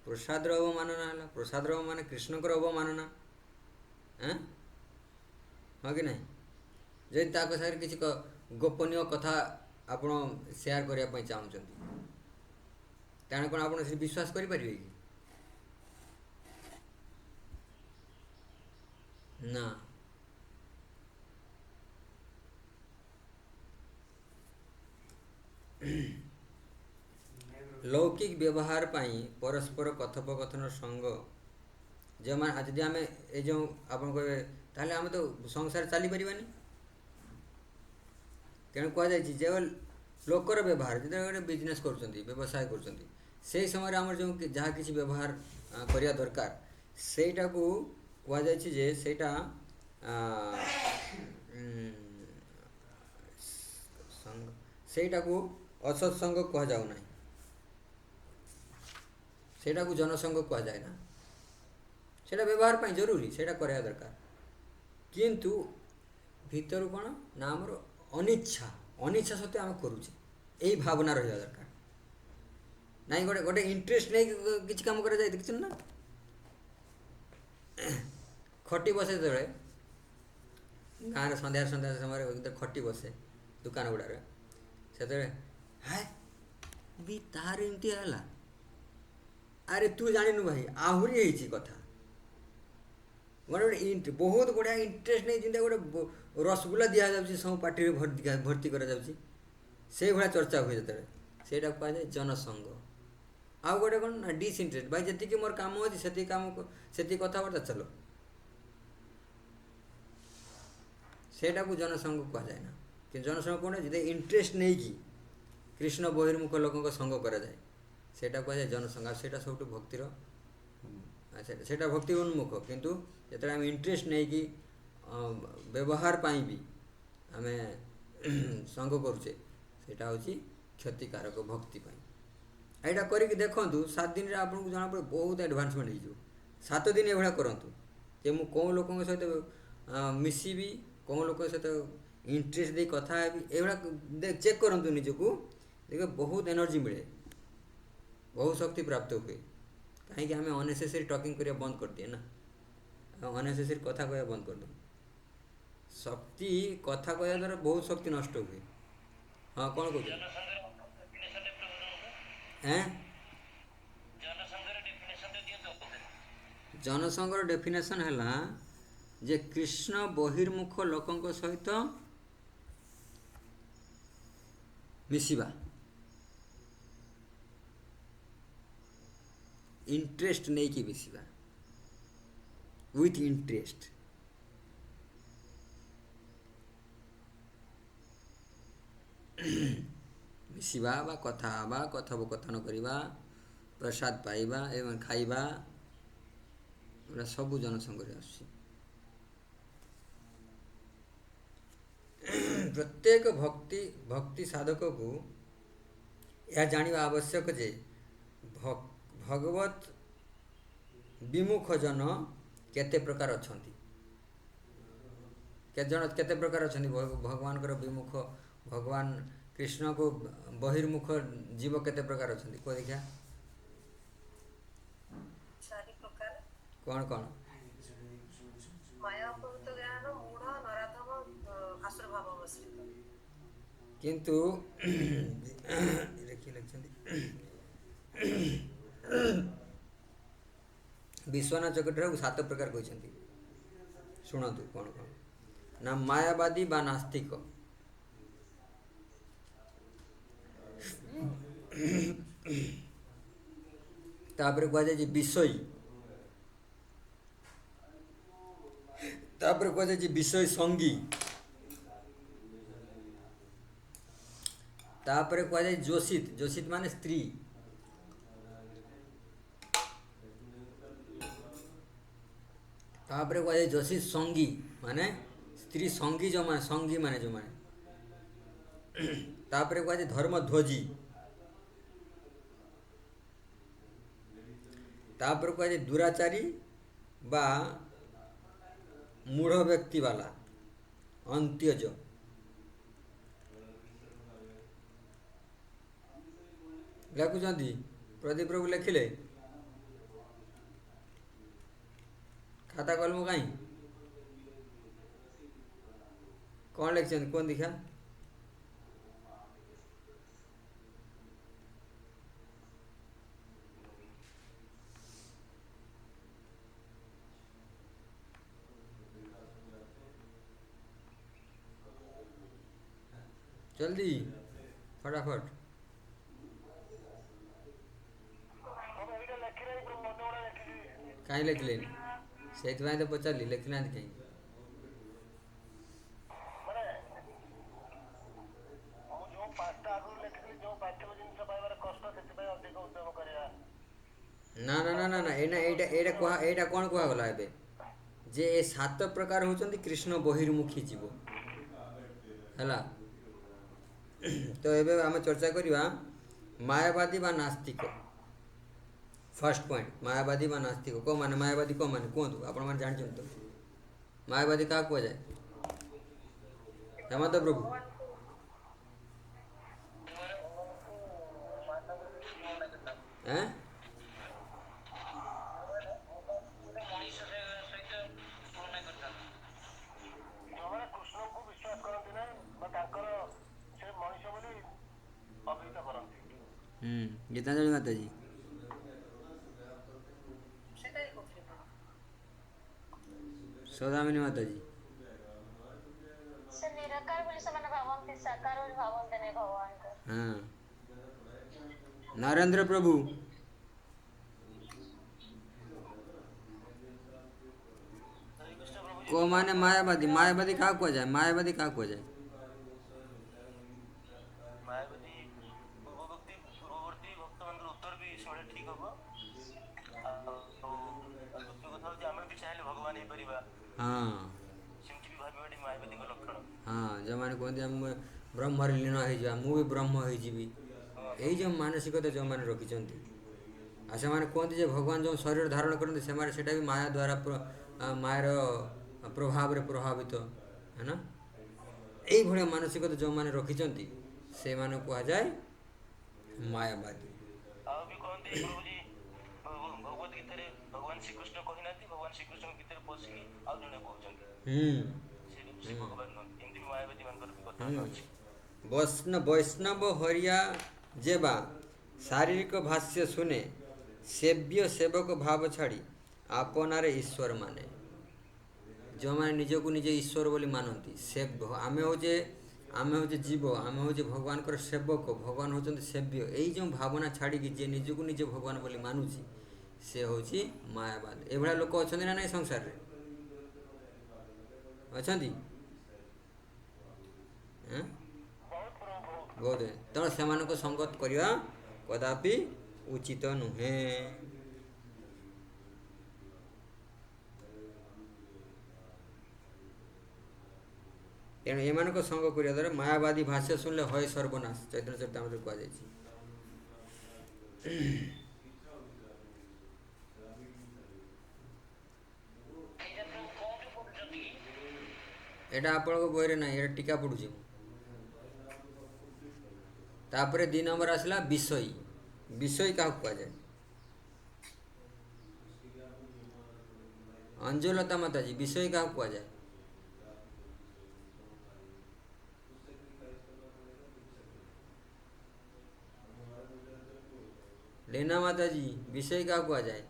A: प्रसाद अवमानना है प्रसाद माने कृष्ण को अवमानना हाँ हाँ कि नहीं जदि ताक सागर किसी गोपनीय कथा आप सेयार करने चाहते तेणु कौन आप विश्वास करें कि ना लौकिक व्यवहार पाई परस्पर कथोपकथन संग जो मान जदि आम ये जो आप कहे ताहले आम तो संसार चली पारानी तेणु कह लोकर व्यवहार जो गोटे बिजनेस कर व्यवसाय कर समय आम जो जहाँ किसी व्यवहार करने दरकार सेटा को कहुए सेटा सेटा को असत्संग कह जाऊना सेटा को जनसंग कह जाए ना सेटा व्यवहार पाई जरूरी सेटा करया दरकार किंतु भीतर कौन ना आमर अनिच्छा अनिच्छा सत्वे आम करुचे यही भावना रहा दरकार नाई गोटे गोटे इंटरेस्ट नहीं किसी काम कर देख ना खटी बसे जो गाँव सन्ध्या सन्ध्या समय खटी बसे दुकान गुड़ार से हाय भी तार एमती है अरे तू जानु भाई आहरी कथा गोटे बहुत बढ़िया इंटरेस्ट नहीं जिंदा गोटे रसगुल्ला दि जाऊँगी सब पार्टी भर्ती कर से भाया चर्चा हुए जो से कहुए जनसंग आउ गोटे कौन ना डिसइंटरेस्ट भाई जी मोर काम अच्छे से काम से कथबार्ता चलो सेटा को जनसंग कह जाए ना कि जनसंग कौन है इंटरेस्ट नहीं कि कृष्ण बहिर्मुख लोकों संग करा जाए सेटा कहुए जनसंग आ सेटा सब भक्तिर सेटा भक्ति उन्मुख किंतु जो आम इंटरेस्ट नहीं कि व्यवहार पाई भी आम संग करुचे सेटा हूँ क्षतिकारक भक्ति पाई यहाँ करके देखूँ 7 दिन आपको जना पड़े बहुत एडभांसमेंट हो 7 दिन ये करूँ कि मुझे कौ लोकों सहित मिसबी कौ लोक सहित इंटरेस्ट दे कथा ये चेक करूँ निजको देखिए बहुत एनर्जी मिले बहुत शक्ति प्राप्त हुए कहीं आम अनेसेसरी टॉकिंग करिया बंद कर दिए ना अनेसेसरी कथा कहया बंद कर दो शक्ति कथा कहया द्वारा बहुत शक्ति नष्ट हुए हाँ कौन कह जनसंघर डेफिनेशन है जे कृष्ण बहिर्मुख लोकों सहित मिसिबा इंटरेस्ट नहीं कि मिसिबा विथ इंटरेस्ट ମିଶିବା ବା କଥା ହେବା, କଥୋପକଥନ କରିବା, ପ୍ରସାଦ ପାଇବା ଏବଂ ଖାଇବା, ଏଗୁଡ଼ା ସବୁ ଜନସଂଘରେ ଆସୁଛି। ପ୍ରତ୍ୟେକ ଭକ୍ତି ସାଧକକୁ ଏହା ଜାଣିବା ଆବଶ୍ୟକ ଯେ ଭଗବତ ବିମୁଖ ଜନ କେତେ ପ୍ରକାର ଅଛନ୍ତି। କେତେ ପ୍ରକାର ଅଛନ୍ତି ଭଗବାନଙ୍କର ବିମୁଖ, ଭଗବାନ କୃଷ୍ଣକୁ ବହିର୍ମୁଖ ଜୀବ କେତେ ପ୍ରକାର ଅଛନ୍ତି କୁହ ଦେଖିଆ?
C: 4 ପ୍ରକାର।
A: କ'ଣ କ'ଣ?
C: ମାୟାପୂରିତ ଜ୍ଞାନ, ମୂଢ଼, ନରାଧମ, ଆସୁରଭାବ ମିଶ୍ରିତ।
A: କିନ୍ତୁ ଲେଖିଛନ୍ତି ବିଶ୍ୱନାଥ ଚକ୍ରଠାରୁ 7 ପ୍ରକାର କହିଛନ୍ତି। ଶୁଣନ୍ତୁ କ'ଣ କ'ଣ ନା ମାୟାବାଦୀ ବା ନାସ୍ତିକ, ତାପରେ କୁହାଯାଇଛି ବିଷୟୀ, ତାପରେ କୁହାଯାଇଛି ବିଷୟ ସଙ୍ଗୀ, ତାପରେ କୁହାଯାଏ ଯୋଷିତ, ଯୋଷିତ ମାନେ ସ୍ତ୍ରୀ, ତାପରେ କୁହାଯାଏ ଯୋଷିତ ସଙ୍ଗୀ ମାନେ ସ୍ତ୍ରୀ ସଙ୍ଗୀ ଯେଉଁମାନେ, ସଙ୍ଗୀ ମାନେ ଯେଉଁମାନେ, ତାପରେ କୁହାଯାଏ ଧର୍ମଧ୍ୱଜୀ, ତାପରେ କୁହାଯାଏ ଦୁରାଚାରୀ ବା ମୂଢ଼ ବ୍ୟକ୍ତି ବାଲା, ଅନ୍ତ୍ୟଜ। ଲେଖୁଛନ୍ତି ପ୍ରଦୀପ ପ୍ରଭୁ ଲେଖିଲେ, ଖାତା କଲମ କାହିଁ କ'ଣ ଲେଖିଛନ୍ତି କୁହନ୍ତୁ ଦେଖିଆ? जल्दी फटाफट। कहीं लिखले से तो पचारि लिखना कहीं ना ना ना ना ना एटा कौन कहगला ए जे ए 7 प्रकार होचंदी कृष्ण बहिर्मुखी जीव है। तो एबे आम चर्चा करिबा मायावादी बा नास्तिक। फर्स्ट पॉइंट मायावादी बा नास्तिक को माने मायावादी को माने कहतु आपण माने जान तो मायावादी का को जाए हेमंत प्रभु हैं गीतांजलि माता जी सौदामिनी माता जी
B: से निराकार बोली से माने भावंती साकार बोली भावंती नहीं भगवान को।
A: हाँ नरेंद्र प्रभु को माने मायावादी मायावादी का को जाए मायावादी का को जाए हाँ हाँ जो मैंने कहते हैं ब्रह्म लीन हो मुझे ब्रह्म होई जो मानसिकता जो मैंने रखिंट आ से कहते भगवान जो शरीर धारण करते से भी माया द्वारा मायर प्रभाव प्रभावित है ना यही भाया मानसिकता जो मैंने रखिंट से कह जाए मायावादी। वैष्णव हरिया जेबा शारीरिक भाष्य सुने सेव्य सेवक भाव छाड़ी आपनारे ईश्वर माने जो मैंने निजक निजे ईश्वर बोली मानती सेव्य आमे होचे जीव आमे होचे भगवान कर सेवक भगवान होचंती सेव्य यही जो भावना छाड़ी जे निजक निजे भगवान बोली मानुची से होची मायावाद। ए भला लोक अछंती ना नहीं संसार रे अछंती ବହୁତ ତେଣୁ ସେମାନଙ୍କ ସଙ୍ଗତ କରିବା କଦାପି ଉଚିତ ନୁହେଁ। ତେଣୁ ଏମାନଙ୍କ ସଙ୍ଗ କରିବା ଦ୍ୱାରା ମାୟାବାଦୀ ଭାଷ୍ୟ ଶୁଣିଲେ ହଏ ସର୍ବନାଶ ଚୈତନ୍ୟ ଚରିତାମୃତରେ କୁହାଯାଇଛି। ଏଇଟା ଆପଣଙ୍କ ବହିରେ ନାହିଁ, ଏଇଟା ଟୀକା ପଡ଼ୁଛି ମୁଁ। ତାପରେ 2 ନମ୍ବର ଆସିଲା ବିଷୟୀ। ବିଷୟୀ କାହାକୁ କୁହାଯାଏ? ଅଞ୍ଜୁଲତା ମାତାଜୀ, ବିଷୟୀ କାହାକୁ କୁହାଯାଏ? लीना माताजी, विषयी काहाକୁ କୁହାଯାଏ?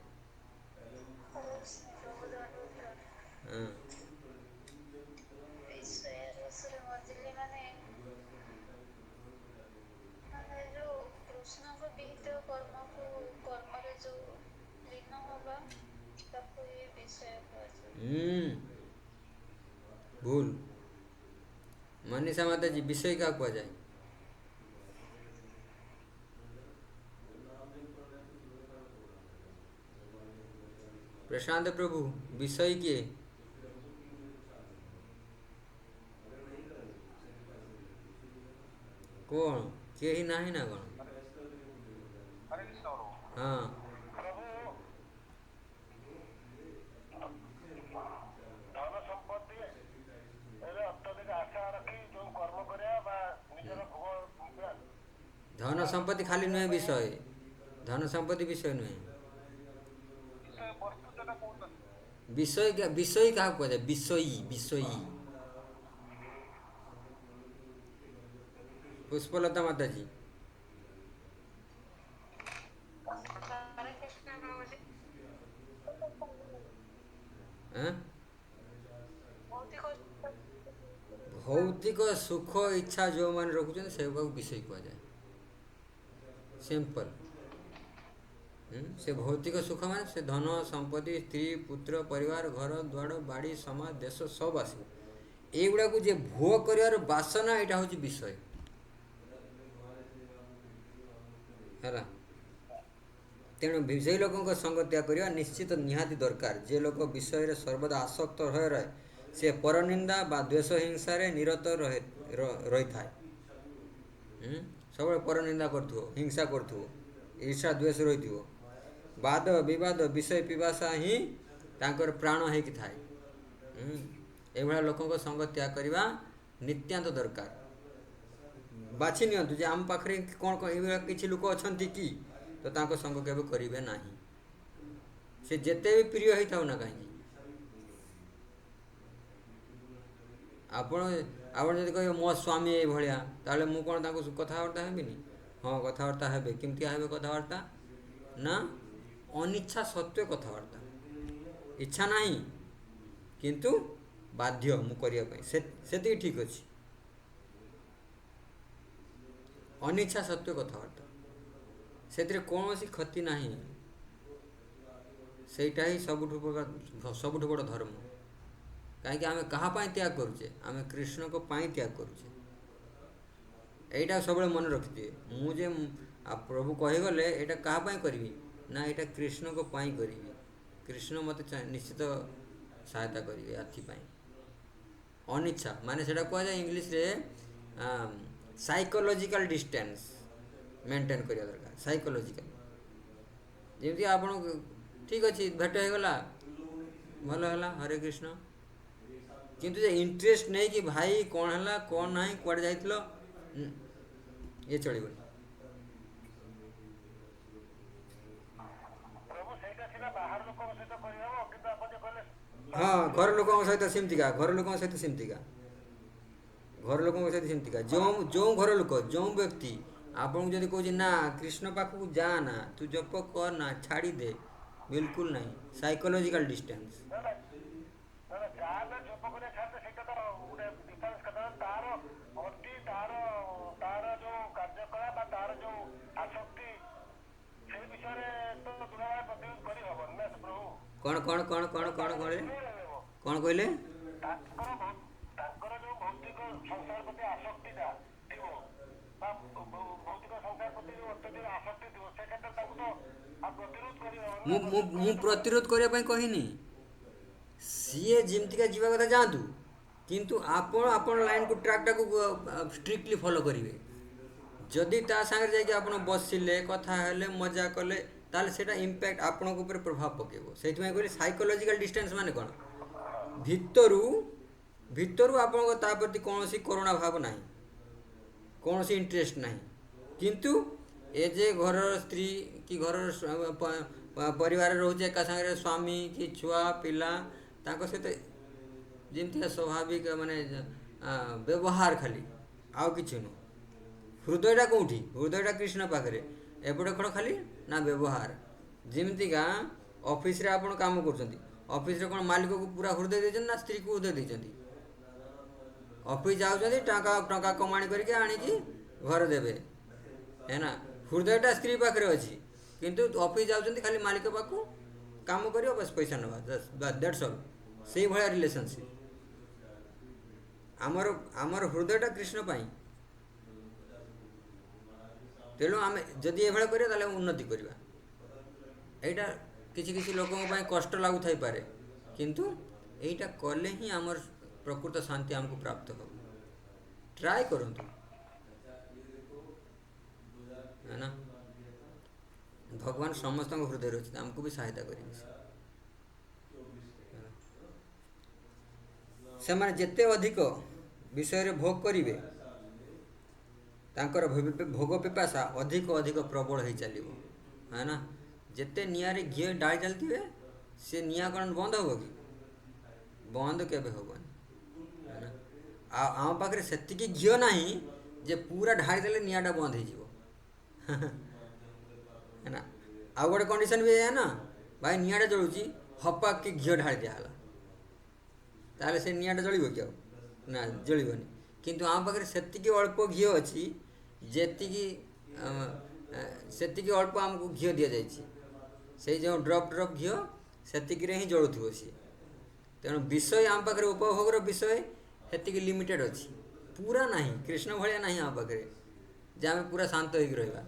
A: ହଁ
B: କୃଷ୍ଣଙ୍କ ବିହିତ କର୍ମକୁ କର୍ମରେ ଯୋଉ ଲୀନ ହବା ତାକୁ ଏ ବିଷୟ କୁହାଯାଏ।
A: ଭୁଲ। ମନୀଷା ମାତାଜୀ, ବିଷୟୀ କାହାକୁ କୁହାଯାଏ? प्रशांत प्रभु, विषयी किए? कौन किए ही नहीं ना कौन? हाँ धन संपत्ति खाली नुहे विषय, धन संपत्ति विषय नुहे। विषय क्या कहते? विषयी विषयी। पुष्पलता माता जी, भौतिक सुख इच्छा जो मैंने रखुच्च से विषय कहुए सिंपल। से भौतिक सुख मान से धन संपत्ति स्त्री पुत्र परिवार घर द्वार बाड़ी समाज देश सब आसो युवा को जे भोग कर बासना यहाँ हूँ विषय है। तेणु विषयी लोकों संग त्याग करवा निश्चित निहाती दरकार। जे लोक विषय सर्वदा आसक्त रहे से परनिंदा बा द्वेष हिंसा निरत रही था। सब परनिंदा करो हिंसा करो ईर्षा द्वेष रही थो वाद विवाद विषय पिपासा ही तांकर प्राण हो थाए। एभला लोकों संग त्याग करवा नित्यांत दरकार। बाछि नियंतु जे आम पाखरे कौन कौन किसी लोक अच्छा कि तो तांको संग केबे करिवे नाही। से जेते भी प्रिय होई थाउ ना कहीं आपण जदि कह मो स्वामी ये भलिया ताले मु कोन तांको कथावार्ता हेबिनी। हाँ कथावार्ता हेबे। केमती हेबे कथावार्ता ना अनिच्छा सत्वे कथावार्ता। इच्छा नहीं किंतु बाध्य मु करिया पई सेति ठीक अछि। अनिच्छा सत्वे कथावार्ता से कौन सी क्षति नहीं। सेटा ही सबुठ बड़ धर्म। कहीं आम क्या त्याग करुचे? आम कृष्ण को पाई त्याग करुचे। यहीटा सब मन रखिए मुझे प्रभु कहीगले यहाँ क्या करी ना यहाँ कृष्ण को पाई करी। कृष्ण मत निश्चित सहायता करेंगे आथिपाई। अनिच्छा माने सेटा कह जाए इंग्लिश रे साइकोलॉजिकल डिस्टेंस मेंटेन करिया दरकार। साइकोलॉजिकल जमी आप ठीक अच्छे भेट हो गला भल है हरे कृष्ण किंतु जे इंटरेस्ट नहीं कि भाई कौन है कौन ना कुआड़े जाइथिलो ये चलिबनी। हाँ घर लोक सहित सेमतिका घर लोक सहित सेमतिका घर लोक सहित सेमतिका जो घर लोक जो व्यक्ति आपन जदि कहूँ ना कृष्ण पाखक जा ना तू जप कर ना छाड़ी दे बिल्कुल नहीं। साइकोलॉजिकल डिस्टेंस कौन कौन कौन कौन कौन कौन कौन कहले ମୁଁ ପ୍ରତିରୋଧ କରିବା ପାଇଁ କହିନି। ସିଏ ଯେମିତିକା ଯିବା କଥା ଯାଆନ୍ତୁ, କିନ୍ତୁ ଆପଣ ଲାଇନ୍କୁ ଟ୍ରାକ୍ଟାକୁ ଷ୍ଟ୍ରିକ୍ଟଲି ଫଲୋ କରିବେ। ଯଦି ତା ସାଙ୍ଗରେ ଯାଇକି ଆପଣ ବସିଲେ, କଥା ହେଲେ, ମଜା କଲେ, ତାହେଲେ ସେଇଟା ଇମ୍ପ୍ୟାକ୍ଟ ଆପଣଙ୍କ ଉପରେ ପ୍ରଭାବ ପକାଇବ। ସେଇଥିପାଇଁ କହିଲି ସାଇକୋଲୋଜିକାଲ ଡିଷ୍ଟାନ୍ସ ମାନେ କ'ଣ, ଭିତରୁ ଭିତରୁ ଆପଣଙ୍କ ତା ପ୍ରତି କୌଣସି କରୁଣା ଭାବ ନାହିଁ, କୌଣସି ଇଣ୍ଟରେଷ୍ଟ ନାହିଁ, କିନ୍ତୁ ଏ ଯେ ଘରର ସ୍ତ୍ରୀ କି ଘରର ପରିବାରରେ ରହୁଛି ଏକା ସାଙ୍ଗରେ ସ୍ୱାମୀ କି ଛୁଆ ପିଲା, ତାଙ୍କ ସହିତ ଯେମିତିକା ସ୍ୱାଭାବିକ ମାନେ ବ୍ୟବହାର ଖାଲି, ଆଉ କିଛି ନୁହଁ। ହୃଦୟଟା କେଉଁଠି? ହୃଦୟଟା କୃଷ୍ଣ ପାଖରେ। ଏପଟେ କ'ଣ ଖାଲି ନା ବ୍ୟବହାର। ଯେମିତିକା ଅଫିସରେ ଆପଣ କାମ କରୁଛନ୍ତି, ଅଫିସରେ କ'ଣ ମାଲିକକୁ ପୁରା ହୃଦୟ ଦେଇଛନ୍ତି ନା ସ୍ତ୍ରୀକୁ ହୃଦୟ ଦେଇଛନ୍ତି? ଅଫିସ ଯାଉଛନ୍ତି ଟଙ୍କା କମାଣି କରିକି ଆଣିକି ଘରେ ଦେବେ, ହେ ନା। ହୃଦୟଟା ସ୍ତ୍ରୀ ପାଖରେ ଅଛି, କିନ୍ତୁ ଅଫିସ ଯାଉଛନ୍ତି ଖାଲି ମାଲିକ ପାଖକୁ କାମ କରିବ, ବାସ୍ ପଇସା ନେବା, ଦ୍ୟାଟ୍ସ ଅଲ୍। ସେଇଭଳିଆ ରିଲେସନସିପ୍। ଆମର ହୃଦୟଟା କୃଷ୍ଣ ପାଇଁ। ତେଣୁ ଆମେ ଯଦି ଏଭଳିଆ କରିବା ତାହେଲେ ଉନ୍ନତି କରିବା। ଏଇଟା କିଛି କିଛି ଲୋକଙ୍କ ପାଇଁ କଷ୍ଟ ଲାଗୁଥାଇପାରେ, କିନ୍ତୁ ଏଇଟା କଲେ ହିଁ ଆମର ପ୍ରକୃତ ଶାନ୍ତି ଆମକୁ ପ୍ରାପ୍ତ ହେବ। ଟ୍ରାଏ କରନ୍ତୁ, है ना। ଭଗବାନ ସମସ୍ତଙ୍କ ହୃଦୟରେ ଅଛନ୍ତି, ଆମକୁ ବି ସହାୟତା କରିବେ। ସେମାନେ ଯେତେ ଅଧିକ ବିଷୟରେ ଭୋଗ କରିବେ, ତାଙ୍କର ଭୋଗ ପିପାସା ଅଧିକ ଅଧିକ ପ୍ରବଳ ହେଇ ଚାଲିବ, है ना। ଯେତେ ନିଆଁରେ ଘିଅ ଢାଳି ଚାଲିଥିବେ, ସେ ନିଆଁ କ'ଣ ବନ୍ଦ ହେବ କି? ବନ୍ଦ କେବେ ହେବନି, है ନା। ଆଉ ଆମ ପାଖରେ ସେତିକି ଘିଅ ନାହିଁ ଯେ ପୁରା ଢାଳି ଦେଲେ ନିଆଁଟା ବନ୍ଦ ହେଇଯିବ, है ना। ଆଉ ଗୋଟେ କଣ୍ଡିସନ୍ ବି ଏଇଆ ନା, ଭାଇ ନିଆଁଟା ଜଳୁଛି, ହପାକ କି ଘିଅ ଢାଳି ଦିଆହେଲା, ତାହେଲେ ସେ ନିଆଁଟା ଜଳିବ କି? ଆଉ ନା, ଜଳିବନି। କିନ୍ତୁ ଆମ ପାଖରେ ସେତିକି ଅଳ୍ପ ଘିଅ ଅଛି, ସେତିକି ଅଳ୍ପ ଆମକୁ ଘିଅ ଦିଆଯାଇଛି, ସେଇ ଯେଉଁ ଡ୍ରପ୍ ଘିଅ, ସେତିକିରେ ହିଁ ଜଳୁଥିବ ସିଏ। ତେଣୁ ବିଷୟ ଆମ ପାଖରେ, ଉପଭୋଗର ବିଷୟ ସେତିକି ଲିମିଟେଡ଼୍ ଅଛି, ପୁରା ନାହିଁ, କୃଷ୍ଣ ଭଳିଆ ନାହିଁ ଆମ ପାଖରେ ଯେ ଆମେ ପୁରା ଶାନ୍ତ ହେଇକି ରହିବା।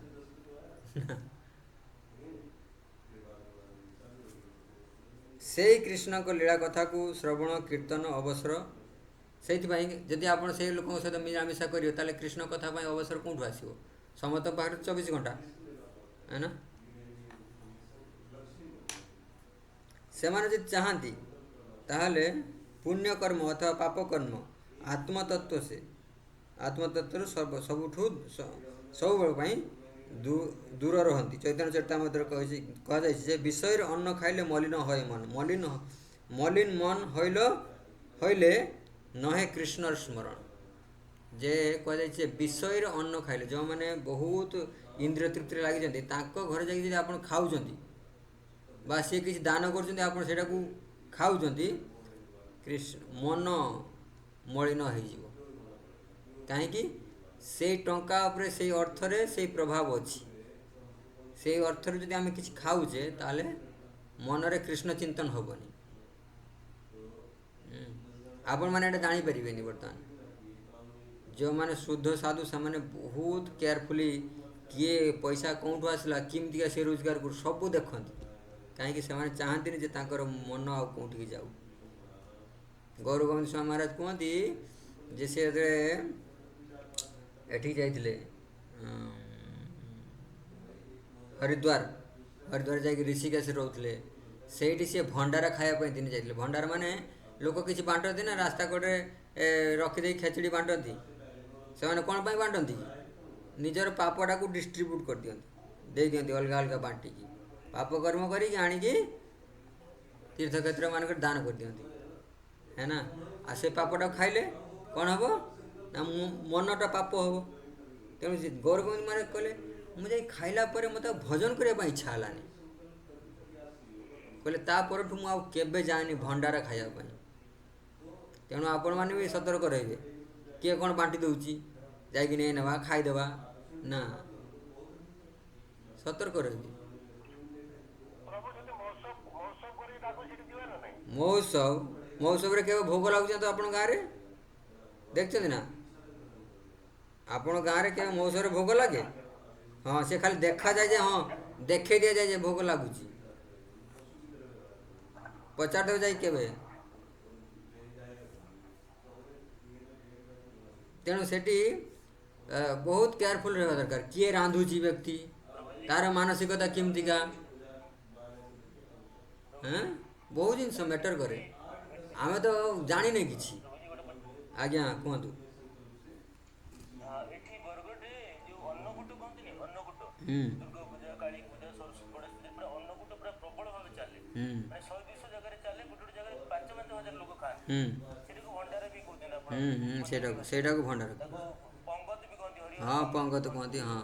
A: ସେଇ କୃଷ୍ଣଙ୍କ ଲୀଳା କଥାକୁ ଶ୍ରବଣ କୀର୍ତ୍ତନ ଅବସର। ସେଇଥିପାଇଁ ଯଦି ଆପଣ ସେଇ ଲୋକଙ୍କ ସହିତ ମିଳାମିଶା କରିବେ, ତାହେଲେ କୃଷ୍ଣ କଥା ପାଇଁ ଅବସର କେଉଁଠୁ ଆସିବ? ସମସ୍ତଙ୍କ ପାଖରେ 24 ଘଣ୍ଟା, है ना। ସେମାନେ ଯଦି ଚାହାନ୍ତି, ତାହେଲେ ପୁଣ୍ୟକର୍ମ ଅଥବା ପାପକର୍ମ ଆତ୍ମତତ୍ତ୍ୱରୁ ସବୁବେଳ ପାଇଁ ଦୂର ରହନ୍ତି। ଚୈତନ୍ୟ ଚରିତାମୃତରେ କୁହାଯାଇଛି ଯେ ବିଷୟରେ ଅନ୍ନ ଖାଇଲେ ମଲିନ ହଏ ମନ, ମଲିନ ମନ ହଇଲେ ନହେ କୃଷ୍ଣର ସ୍ମରଣ। ଯେ କୁହାଯାଇଛି ଯେ ବିଷୟରେ ଅନ୍ନ ଖାଇଲେ, ଯେଉଁମାନେ ବହୁତ ଇନ୍ଦ୍ରିୟ ତୃପ୍ତିରେ ଲାଗିଛନ୍ତି, ତାଙ୍କ ଘରେ ଯାଇକି ଯଦି ଆପଣ ଖାଉଛନ୍ତି ବା ସିଏ କିଛି ଦାନ କରୁଛନ୍ତି, ଆପଣ ସେଇଟାକୁ ଖାଉଛନ୍ତି, ମନ ମଳିନ ହେଇଯିବ। କାହିଁକି? ସେଇ ଟଙ୍କା ଉପରେ, ସେଇ ଅର୍ଥରେ ସେଇ ପ୍ରଭାବ ଅଛି। ସେଇ ଅର୍ଥରେ ଯଦି ଆମେ କିଛି ଖାଉଛେ, ତାହେଲେ ମନରେ କୃଷ୍ଣ ଚିନ୍ତନ ହେବନି। ଆପଣମାନେ ଏଇଟା ଜାଣିପାରିବେନି। ବର୍ତ୍ତମାନ ଯେଉଁମାନେ ଶୁଦ୍ଧ ସାଧୁ, ସେମାନେ ବହୁତ କେୟାରଫୁଲି କିଏ ପଇସା କେଉଁଠୁ ଆସିଲା, କେମିତିକା ସେ ରୋଜଗାର କରୁ, ସବୁ ଦେଖନ୍ତି। କାହିଁକି? ସେମାନେ ଚାହାନ୍ତିନି ଯେ ତାଙ୍କର ମନ ଆଉ କେଉଁଠିକି ଯାଉ। ଗୌର ଗୋବିନ୍ଦ ସ୍ୱାମୀ ମହାରାଜ କୁହନ୍ତି ଯେ ସେ ଯେତେବେଳେ ଏଠିକି ଯାଇଥିଲେ, ହରିଦ୍ୱାର ଯାଇକି ଋଷିକେଶରେ ରହୁଥିଲେ। ସେଇଠି ସିଏ ଭଣ୍ଡାର ଖାଇବା ପାଇଁ ଦିନେ ଯାଇଥିଲେ। ଭଣ୍ଡାର ମାନେ ଲୋକ କିଛି ବାଣ୍ଟନ୍ତି ନା, ରାସ୍ତା କଡ଼ରେ ରଖିଦେଇ ଖେଚଡ଼ି ବାଣ୍ଟନ୍ତି। ସେମାନେ କ'ଣ ପାଇଁ ବାଣ୍ଟନ୍ତି? ନିଜର ପାପଟାକୁ ଡିଷ୍ଟ୍ରିବ୍ୟୁଟ୍ କରିଦିଅନ୍ତି, ଦେଇଦିଅନ୍ତି ଅଲଗା ଅଲଗା ବାଣ୍ଟିକି, ପାପ କର୍ମ କରିକି ଆଣିକି ତୀର୍ଥକ୍ଷେତ୍ର ମାନଙ୍କରେ ଦାନ କରିଦିଅନ୍ତି, है ना। ଆଉ ସେ ପାପଟାକୁ ଖାଇଲେ କ'ଣ ହେବ ନା, ମନଟା ପାପ ହେବ। ତେଣୁ ଗୌର ଗୋବିନ୍ଦ ମହାରାଜ କହିଲେ, ମୁଁ ଯାଇ ଖାଇଲା ପରେ ମୋତେ ଆଉ ଭଜନ କରିବା ପାଇଁ ଇଚ୍ଛା ହେଲାନି। କହିଲେ ତା ପରଠୁ ମୁଁ ଆଉ କେବେ ଯାଏନି ଭଣ୍ଡାର ଖାଇବା ପାଇଁ। ତେଣୁ ଆପଣମାନେ ବି ସତର୍କ ରହିବେ। କିଏ କ'ଣ ବାଣ୍ଟି ଦେଉଛି, ଯାଇକି ନେଇ ନେବା, ଖାଇଦେବା ନା, ସତର୍କ ରହିବେ। ମହୋତ୍ସବରେ କେବେ ଭୋଗ ଲାଗୁଛି ତ ଆପଣଙ୍କ ଗାଁରେ ଦେଖିଛନ୍ତି ନା? ଆପଣ ଗାଁରେ କେବେ ମଉସରେ ଭୋଗ ଲାଗେ? ହଁ ସେ ଖାଲି ଦେଖାଯାଏ ଯେ ହଁ ଦେଖେଇ ଦିଆଯାଏ ଯେ ଭୋଗ ଲାଗୁଛି। ପଚାରିଦେବ ଯାଇ କେବେ। ତେଣୁ ସେଠି ବହୁତ କେୟାରଫୁଲ୍ ରହିବା ଦରକାର। କିଏ ରାନ୍ଧୁଛି ବ୍ୟକ୍ତି, ତାର ମାନସିକତା କେମିତିକା, ହଁ ବହୁତ ଜିନିଷ ମ୍ୟାଟର୍ କରେ। ଆମେ ତ ଜାଣିନେ କିଛି। ଆଜ୍ଞା କୁହନ୍ତୁ। ହୁଁ ହୁଁ ହୁଁ ସେଇଟାକୁ ଭଣ୍ଡାର କୁହନ୍ତି। ହଁ ପଙ୍ଗତ କୁହନ୍ତି ହଁ।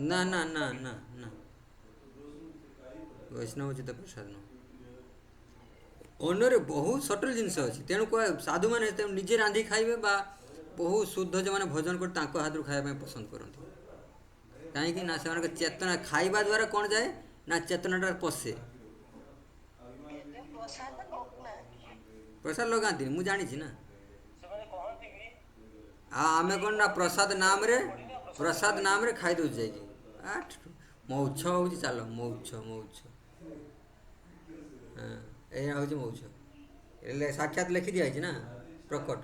A: ନା ନା ନା ନା ନା ବୈଷ୍ଣବ ଉଚିତ ପ୍ରସାଦ ନୁହଁ। ଅନ୍ନରେ ବହୁତ ସଟଲ୍ ଜିନିଷ ଅଛି। ତେଣୁ ସାଧୁମାନେ ତେଣୁ ନିଜେ ରାନ୍ଧି ଖାଇବେ ବା ବହୁତ ଶୁଦ୍ଧ ଯେଉଁମାନେ ଭଜନ କରି ତାଙ୍କ ହାତରୁ ଖାଇବା ପାଇଁ ପସନ୍ଦ କରନ୍ତି। କାହିଁକି ନା ସେମାନଙ୍କ ଚେତନା ଖାଇବା ଦ୍ୱାରା କ'ଣ ଯାଏ ନା ଚେତନାଟା ପଶେ।
C: ଏବେ ପ୍ରସାଦ ଲଗୁନାହାନ୍ତି।
A: ପ୍ରସାଦ ଲଗାନ୍ତିନି ମୁଁ ଜାଣିଛି ନା। ଆଉ ଆମେ କ'ଣ ନା ପ୍ରସାଦ ନାମରେ ଖାଇଦେଉଛୁ ଯାଇକି। ମଉଛ ହେଉଛି ଚାଲ ମଉଛ ମଉଛ। ହଁ ଏଇଆ ହେଉଛି ମଉଛ। ହେଲେ ସାକ୍ଷାତ ଲେଖି ଦିଆଯାଇଛି ନା ପ୍ରକଟ।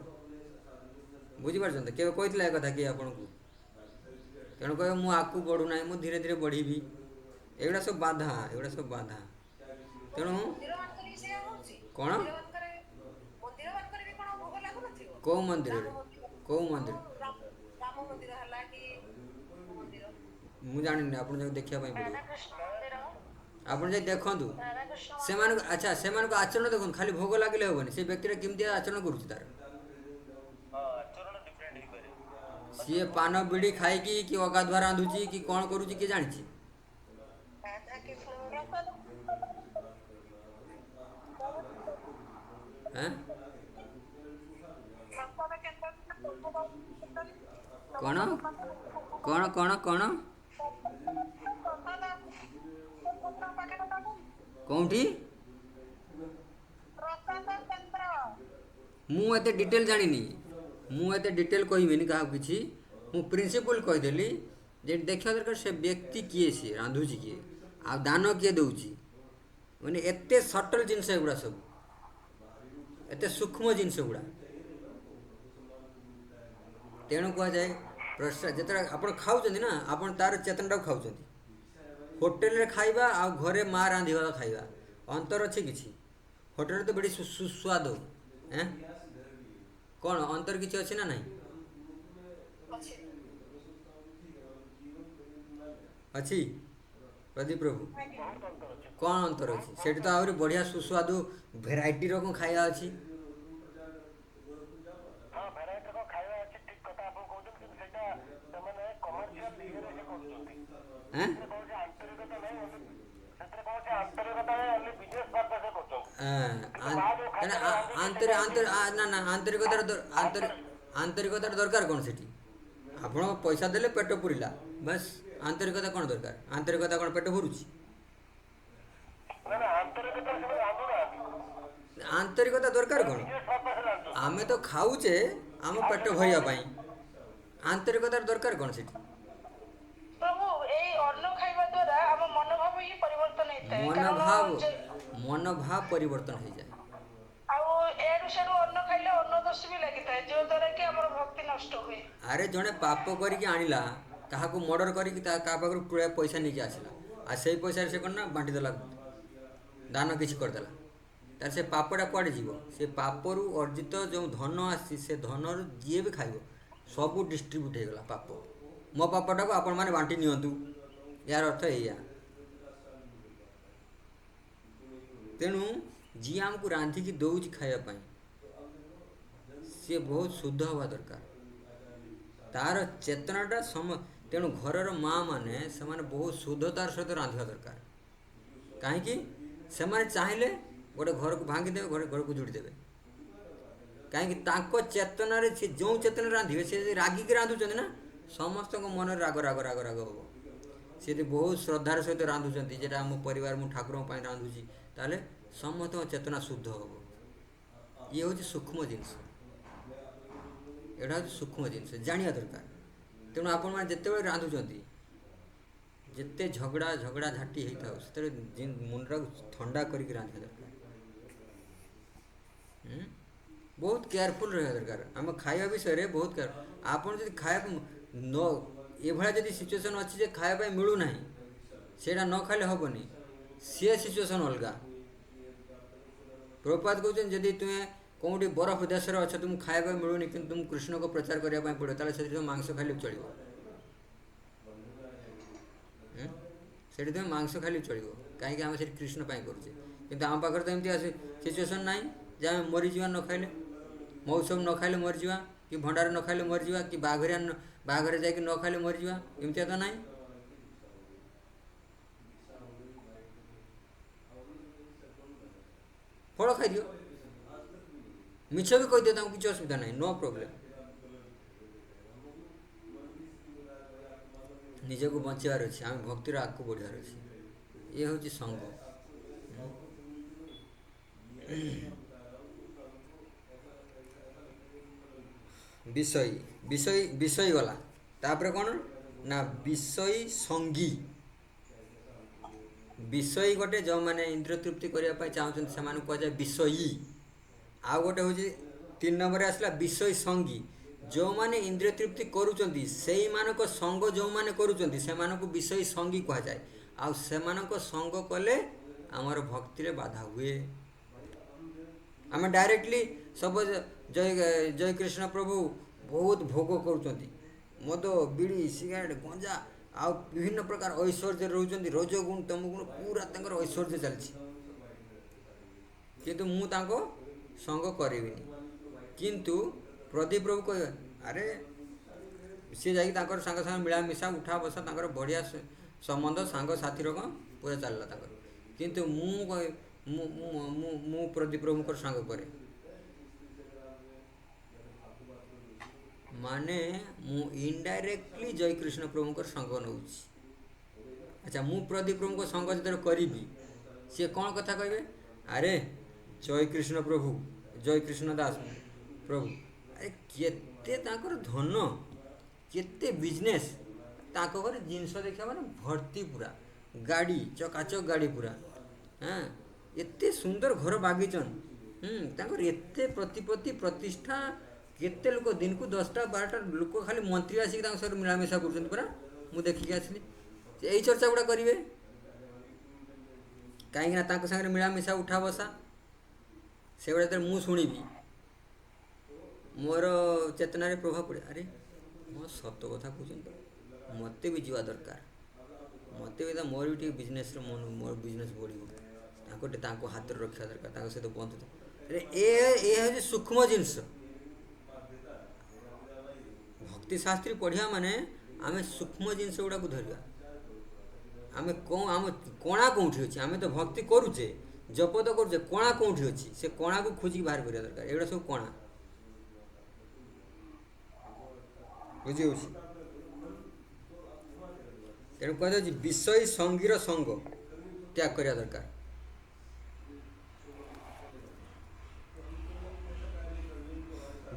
A: ବୁଝିପାରୁଛନ୍ତି କେବେ କହିଥିଲା ଏ କଥା କିଏ ଆପଣଙ୍କୁ? ତେଣୁ କହିବେ ମୁଁ ଆଗକୁ ବଢ଼ୁନାହିଁ ମୁଁ ଧୀରେ ଧୀରେ ବଢ଼ିବି। ଏଗୁଡ଼ା ସବୁ ବାଧା, ଏଗୁଡ଼ା ସବୁ ବାଧା। ତେଣୁ
C: ମନ୍ଦିର ମାନଙ୍କରେ ବି ସେଇଆ ହଉଛି।
A: କ'ଣ
C: ମନ୍ଦିର ମାନଙ୍କରେ ବି କଣ ଭୋଗ ଲାଗୁନଥିବ?
A: କେଉଁ ମନ୍ଦିରରେ?
C: ରାମ ମନ୍ଦିର
A: କେଉଁ ମନ୍ଦିର?
C: ରାମ ମନ୍ଦିର ହେଲା କି ମନ୍ଦିର
A: ମୁଁ ଜାଣିନି, ଆପଣ ଯାକୁ ଦେଖିବା ପାଇଁ ପଡ଼ିବ।
B: ରାଧାକୃଷ୍ଣ ମନ୍ଦିର,
A: ଆପଣ ଯାଇ ଦେଖନ୍ତୁ
B: ରାଧାକୃଷ୍ଣ ମନ୍ଦିର
A: ସେମାନଙ୍କୁ। ଆଚ୍ଛା ସେମାନଙ୍କ ଆଚରଣ ଦେଖନ୍ତୁ, ଖାଲି ଭୋଗ ଲାଗିଲେ ହେବନି। ସେ ବ୍ୟକ୍ତିଟା କେମିତି ଆଚରଣ କରୁଛି ତାର। ସିଏ ପାନ ବିଡ଼ି ଖାଇକି କି ଅଗାଧୁଆ ରାନ୍ଧୁଛି କି କ'ଣ କରୁଛି କିଏ ଜାଣିଛି?
C: ରାଧା କୃଷ୍ଣ
A: ଆଁ
C: ପ୍ରସାଦ କେନ୍ଦ୍ର
A: କ'ଣ କ'ଣ କ'ଣ କ'ଣ କେଉଁଠି?
C: ପ୍ରସାଦ କେନ୍ଦ୍ର
A: ମୁଁ ଏତେ ଡିଟେଲ୍ ଜାଣିନି। ମୁଁ ଏତେ ଡିଟେଲ୍ କହିବିନି କାହାକୁ କିଛି। ମୁଁ ପ୍ରିନ୍ସିପଲ୍ କହିଦେଲି ଯେ ଦେଖିବା ଦରକାର ସେ ବ୍ୟକ୍ତି କିଏ, ସିଏ ରାନ୍ଧୁଛି କିଏ, ଆଉ ଦାନ କିଏ ଦେଉଛି। ମାନେ ଏତେ ସଟଲ୍ ଜିନିଷ ଏଗୁଡ଼ା ସବୁ, ଏତେ ସୂକ୍ଷ୍ମ ଜିନିଷ ଗୁଡ଼ା। ତେଣୁ କୁହାଯାଏ ପ୍ରସାଦ ଯେତେବେଳେ ଆପଣ ଖାଉଛନ୍ତି ନା ଆପଣ ତା'ର ଚେତନାଟାକୁ ଖାଉଛନ୍ତି। ହୋଟେଲରେ ଖାଇବା ଆଉ ଘରେ ମା ରାନ୍ଧିବା ଖାଇବା ଅନ୍ତର ଅଛି କିଛି? ହୋଟେଲରେ ତ ବେଶୀ ସୁସ୍ୱାଦ। କ'ଣ ଅନ୍ତର କିଛି ଅଛି ନା ନାହିଁ?
C: ଅଛି।
A: ଅଛି ପ୍ରଦୀପ ପ୍ରଭୁ।
C: ଆଜ୍ଞା।
A: କ'ଣ ଅନ୍ତର ଅଛି? ସେଠି ତ ଆହୁରି ବଢ଼ିଆ ସୁସ୍ୱାଦୁ ଭେରାଇଟି ରକମ ଖାଇବା ଅଛି। ଆଁ ଆନ୍ତରିକତାର ଦରକାର କ'ଣ ସେଠି? ଆପଣ ପଇସା ଦେଲେ ପେଟ ପୁରିଲା ବାସ୍। ଆନ୍ତରିକତା କ'ଣ ଦରକାର? ଆନ୍ତରିକତା କ'ଣ ପେଟ ଭରୁଛି? ଆନ୍ତରିକତା ଦରକାର କ'ଣ? ଆମେ ତ ଖାଉଛେ ଆମ ପେଟ ଭରିବା ପାଇଁ। ଆନ୍ତରିକତାର ଦରକାର କ'ଣ ସେଠି?
B: ପ୍ରଭୁ ଏଇ ଅନ୍ନ ଖାଇବା ଦ୍ୱାରା ଆମ ମନୋଭାବ ହିଁ ପରିବର୍ତ୍ତନ ହେଇଥାଏ। କାରଣ
A: ମନୋଭାବ ପରିବର୍ତ୍ତନ ହେଇଯାଏ।
B: ଆଉ ଏଆଡୁ ସିଆଡୁ ଅନ୍ନ ଖାଇଲେ ଅନ୍ନ ଦୋଷ ବି ଲାଗିଥାଏ, ଯୋଉ ଦ୍ୱାରା କି ଆମର ଭକ୍ତି ନଷ୍ଟ ହୁଏ।
A: ଆରେ ଜଣେ ପାପ କରିକି ଆଣିଲା, କାହାକୁ ମର୍ଡ଼ର କରିକି କାହା ପାଖରୁ ପୁରା ପଇସା ନେଇକି ଆସିଲା, ଆଉ ସେଇ ପଇସାରେ ସେ କ'ଣ ନା ବାଣ୍ଟି ଦେଲା, ଦାନ କିଛି କରିଦେଲା, ତାର ସେ ପାପଟା କୁଆଡ଼େ ଯିବ? ସେ ପାପରୁ ଅର୍ଜିତ ଯେଉଁ ଧନ ଆସିଛି ସେ ଧନରୁ ଯିଏ ବି ଖାଇବ ସବୁ ଡିଷ୍ଟ୍ରିବ୍ୟୁଟ୍ ହେଇଗଲା ପାପ। ମୋ ପାପଟାକୁ ଆପଣମାନେ ବାଣ୍ଟି ନିଅନ୍ତୁ, ଏହାର ଅର୍ଥ ଏଇଆ। ତେଣୁ ଯିଏ ଆମକୁ ରାନ୍ଧିକି ଦେଉଛି ଖାଇବା ପାଇଁ ସିଏ ବହୁତ ଶୁଦ୍ଧ ହେବା ଦରକାର। ତା'ର ଚେତନାଟା ତେଣୁ ଘରର ମାଆ ମାନେ ସେମାନେ ବହୁତ ଶୁଦ୍ଧତାର ସହିତ ରାନ୍ଧିବା ଦରକାର। କାହିଁକି? ସେମାନେ ଚାହିଁଲେ ଗୋଟେ ଘରକୁ ଭାଙ୍ଗିଦେବେ, ଘରକୁ ଯୋଡ଼ିଦେବେ। କାହିଁକି? ତାଙ୍କ ଚେତନାରେ ସେ ଯେଉଁ ଚେତନାରେ ରାନ୍ଧିବେ, ସେ ଯଦି ରାଗିକି ରାନ୍ଧୁଛନ୍ତି ନା ସମସ୍ତଙ୍କ ମନରେ ରାଗ ରାଗ ରାଗ ରାଗ ହେବ। ସେ ଯଦି ବହୁତ ଶ୍ରଦ୍ଧାର ସହିତ ରାନ୍ଧୁଛନ୍ତି, ଯେଟା ଆମ ପରିବାର ମୁଁ ଠାକୁରଙ୍କ ପାଇଁ ରାନ୍ଧୁଛି, ତାହେଲେ ସମସ୍ତଙ୍କ ଚେତନା ଶୁଦ୍ଧ ହେବ। ଇଏ ହେଉଛି ସୂକ୍ଷ୍ମ ଜିନିଷ। एटा हूँ सूक्ष्म जिनस जाना दरकार। तेणु आपण मैंने जिते रांधुंट जिते झगड़ा झगड़ा झाटी होता से मुंडा ठंडा करके रांधा दरकार। बहुत केयरफुल रहा दरकार आम खाଇବା विषय बहुत केयर आपन जब खाया न एभा जब सिचुएसन अच्छी खायापी मिलूना से न खाले हेनी सी सिचुएसन अलग। प्रभुपाद कहते जदि तुम्हें कौटी बरफ देश अच्छे तुमको खायापी मिलूनी कि तुम कृष्ण को प्रचार करने पड़ो ताले से मांस खाली चलो से तुम मांस खाली चलो कहीं आम से कृष्ण करुचे कि आम पाखे तो एमती सिचुएसन ना जे आम मरीजा न खाइले मौसम न खाइले मरीजा कि भंडार न खाइले मरीजा कि बाघरे जाकि न खाइले मरीजा एमती तो ना। फल खाई दियो मिछ भी कही दियो किसी असुविधा ना नो प्रोब्लेम। निजे को बचार अच्छे आम भक्तिर आग को बढ़ार अच्छे ये हूँ संग। विषय विषय विषय गला तापर कौन ना विषय संगी विषय गोटे जो मैंने इंद्रिय तृप्ति करने चाहते से कहुए विषयी आउ गोटे हूँ 3 नंबर आसला विषय संगी जो मैंने इंद्रिय तृप्ति करुँच से मानक संग जो मैंने करुँच से विषय संगी कह जाए आउ से संग कले आमर भक्ति बाधा हुए। आम डायरेक्टली सब जय जय कृष्ण प्रभु बहुत भोग करुँच मद बीड़ी सिगरेट गंजा आ विभिन्न प्रकार ऐश्वर्य रोचंती रजगुण तमगुण पूरा तंकर ऐश्वर्य चलती किंतु मु तांको संग करेबिनी किंतु प्रदीप प्रभु कह अरे सी जा सांग सांग मिला मिशा उठा बसा तांकर बढ़िया संबंध सांग साथी रकम पूरा चलला किंतु मु प्रदीप प्रभु सांग करे माने मु इनडायरेक्टली जय कृष्ण प्रभु संग नौ। अच्छा मु प्रदीप प्रभु संग जो करी सी कौन कथा कहे अरे जय कृष्ण प्रभु जय कृष्ण दास प्रभु अरे केते तांकर धन केते बिजनेस ताको घर जिनस देखा माने भर्ती पूरा गाड़ी चकाचक गाड़ी पूरा हाँ एते सुंदर घर बागिचन तांकर एते प्रतिपत्ति प्रतिष्ठा केते लोक दिन को 10टा 12टा लोक खाली मंत्री आसिक सर मिलामिशा कर पूरा मु देखिक आसली यही चर्चा गुड़ा करेंगे कहीं सागर मिलामिशा उठा बसा से गुड़ा मु शुणी मोर चेतना प्रभाव पड़े अरे मो सत कथा कहते मत भी जावा दरकार मत भी मोर भी बिजनेस मोर बिजनेस बढ़ो हाथ रखा दरकार सहित बंधु अरे ये हूँ सूक्ष्म जिनस भक्ति शास्त्री पढ़िया माने आमे सूक्ष्म जिनस गुड़ा को धरिया आमे कौन आम कणा कौटी अच्छे आमे तो भक्ति करुचे जप तो करुचे कणा कौटी अच्छी से कणा को खोजिक बाहर करिया दरकार एगुड़ा सब कणा बुझी तेणु कह विषय संगीर संग त्याग करिया दरकार।